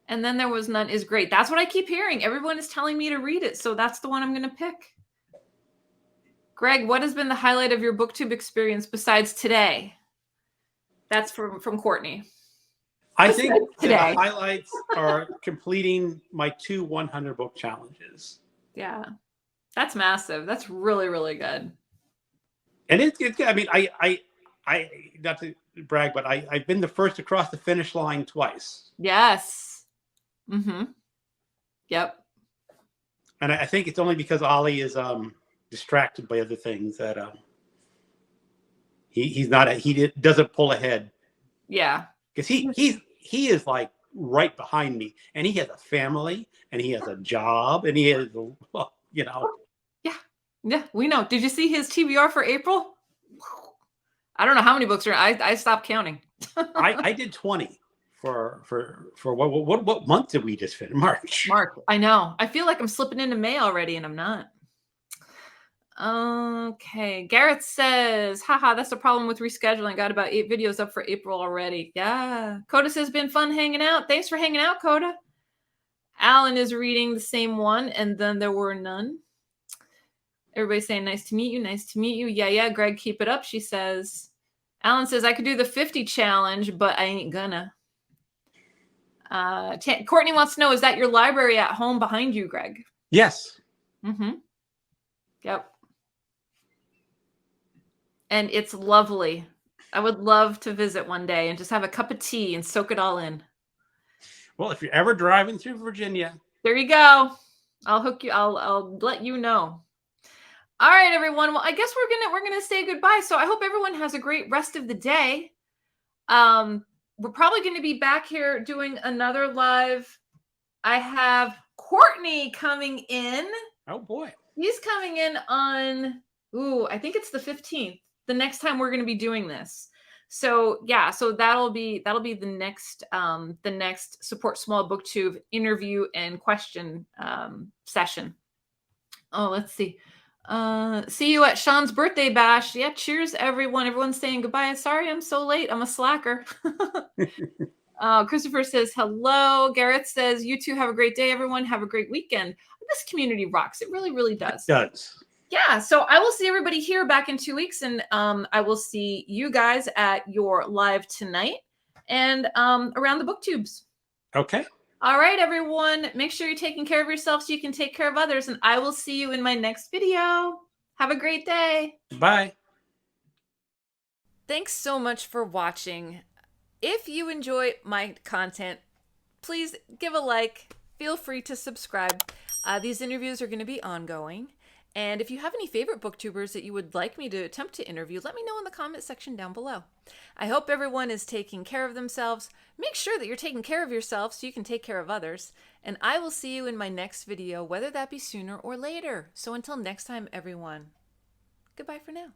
A: And then there was none is great. That's what I keep hearing. Everyone is telling me to read it, so that's the one I'm going to pick. Greg, what has been the highlight of your BookTube experience besides today? That's from Courtney.
B: I think the highlights are completing my 2 100 book challenges.
A: Yeah, that's massive. That's really, really good.
B: And it's I mean, I not to brag, but I've been the first to cross the finish line twice.
A: Yes. Mm-hmm. Yep.
B: And I think it's only because Ollie is distracted by other things that he doesn't pull ahead.
A: Yeah.
B: Because he is like right behind me, and he has a family, and he has a job, and he has you know.
A: Yeah, we know. Did you see his TBR for April? I don't know how many books are. I stopped counting.
B: I did 20 for what month did we just finish? March.
A: I know. I feel like I'm slipping into May already, and I'm not. Okay. Garrett says, haha, that's the problem with rescheduling. Got about 8 videos up for April already. Yeah. Coda says, been fun hanging out. Thanks for hanging out, Coda. Alan is reading the same one, and then there were none. Everybody's saying, nice to meet you. Nice to meet you. Yeah, Greg, keep it up, she says. Alan says, I could do the 50 challenge, but I ain't gonna. Courtney wants to know, is that your library at home behind you, Greg?
B: Yes.
A: Mm-hmm. Yep. And it's lovely. I would love to visit one day and just have a cup of tea and soak it all in.
B: Well, if you're ever driving through Virginia.
A: There you go. I'll hook you. I'll let you know. All right, everyone. Well, I guess we're gonna say goodbye. So I hope everyone has a great rest of the day. We're probably going to be back here doing another live. I have Courtney coming in.
B: Oh boy.
A: He's coming in on I think it's the 15th. The next time we're going to be doing this. So yeah, so that'll be the next Support Small BookTube interview and question session. Oh, let's see. See you at Sean's birthday bash. Yeah, cheers, everyone. Everyone's saying goodbye. Sorry, I'm so late. I'm a slacker. Christopher says hello. Garrett says, you two have a great day, everyone. Have a great weekend. This community rocks. It really, really does.
B: It does.
A: Yeah, so I will see everybody here back in 2 weeks, and I will see you guys at your live tonight and around the BookTubes.
B: Okay.
A: All right, everyone. Make sure you're taking care of yourself so you can take care of others. And I will see you in my next video. Have a great day.
B: Bye.
A: Thanks so much for watching. If you enjoy my content, please give a like. Feel free to subscribe. These interviews are going to be ongoing. And if you have any favorite booktubers that you would like me to attempt to interview, let me know in the comment section down below. I hope everyone is taking care of themselves. Make sure that you're taking care of yourself so you can take care of others. And I will see you in my next video, whether that be sooner or later. So until next time, everyone, goodbye for now.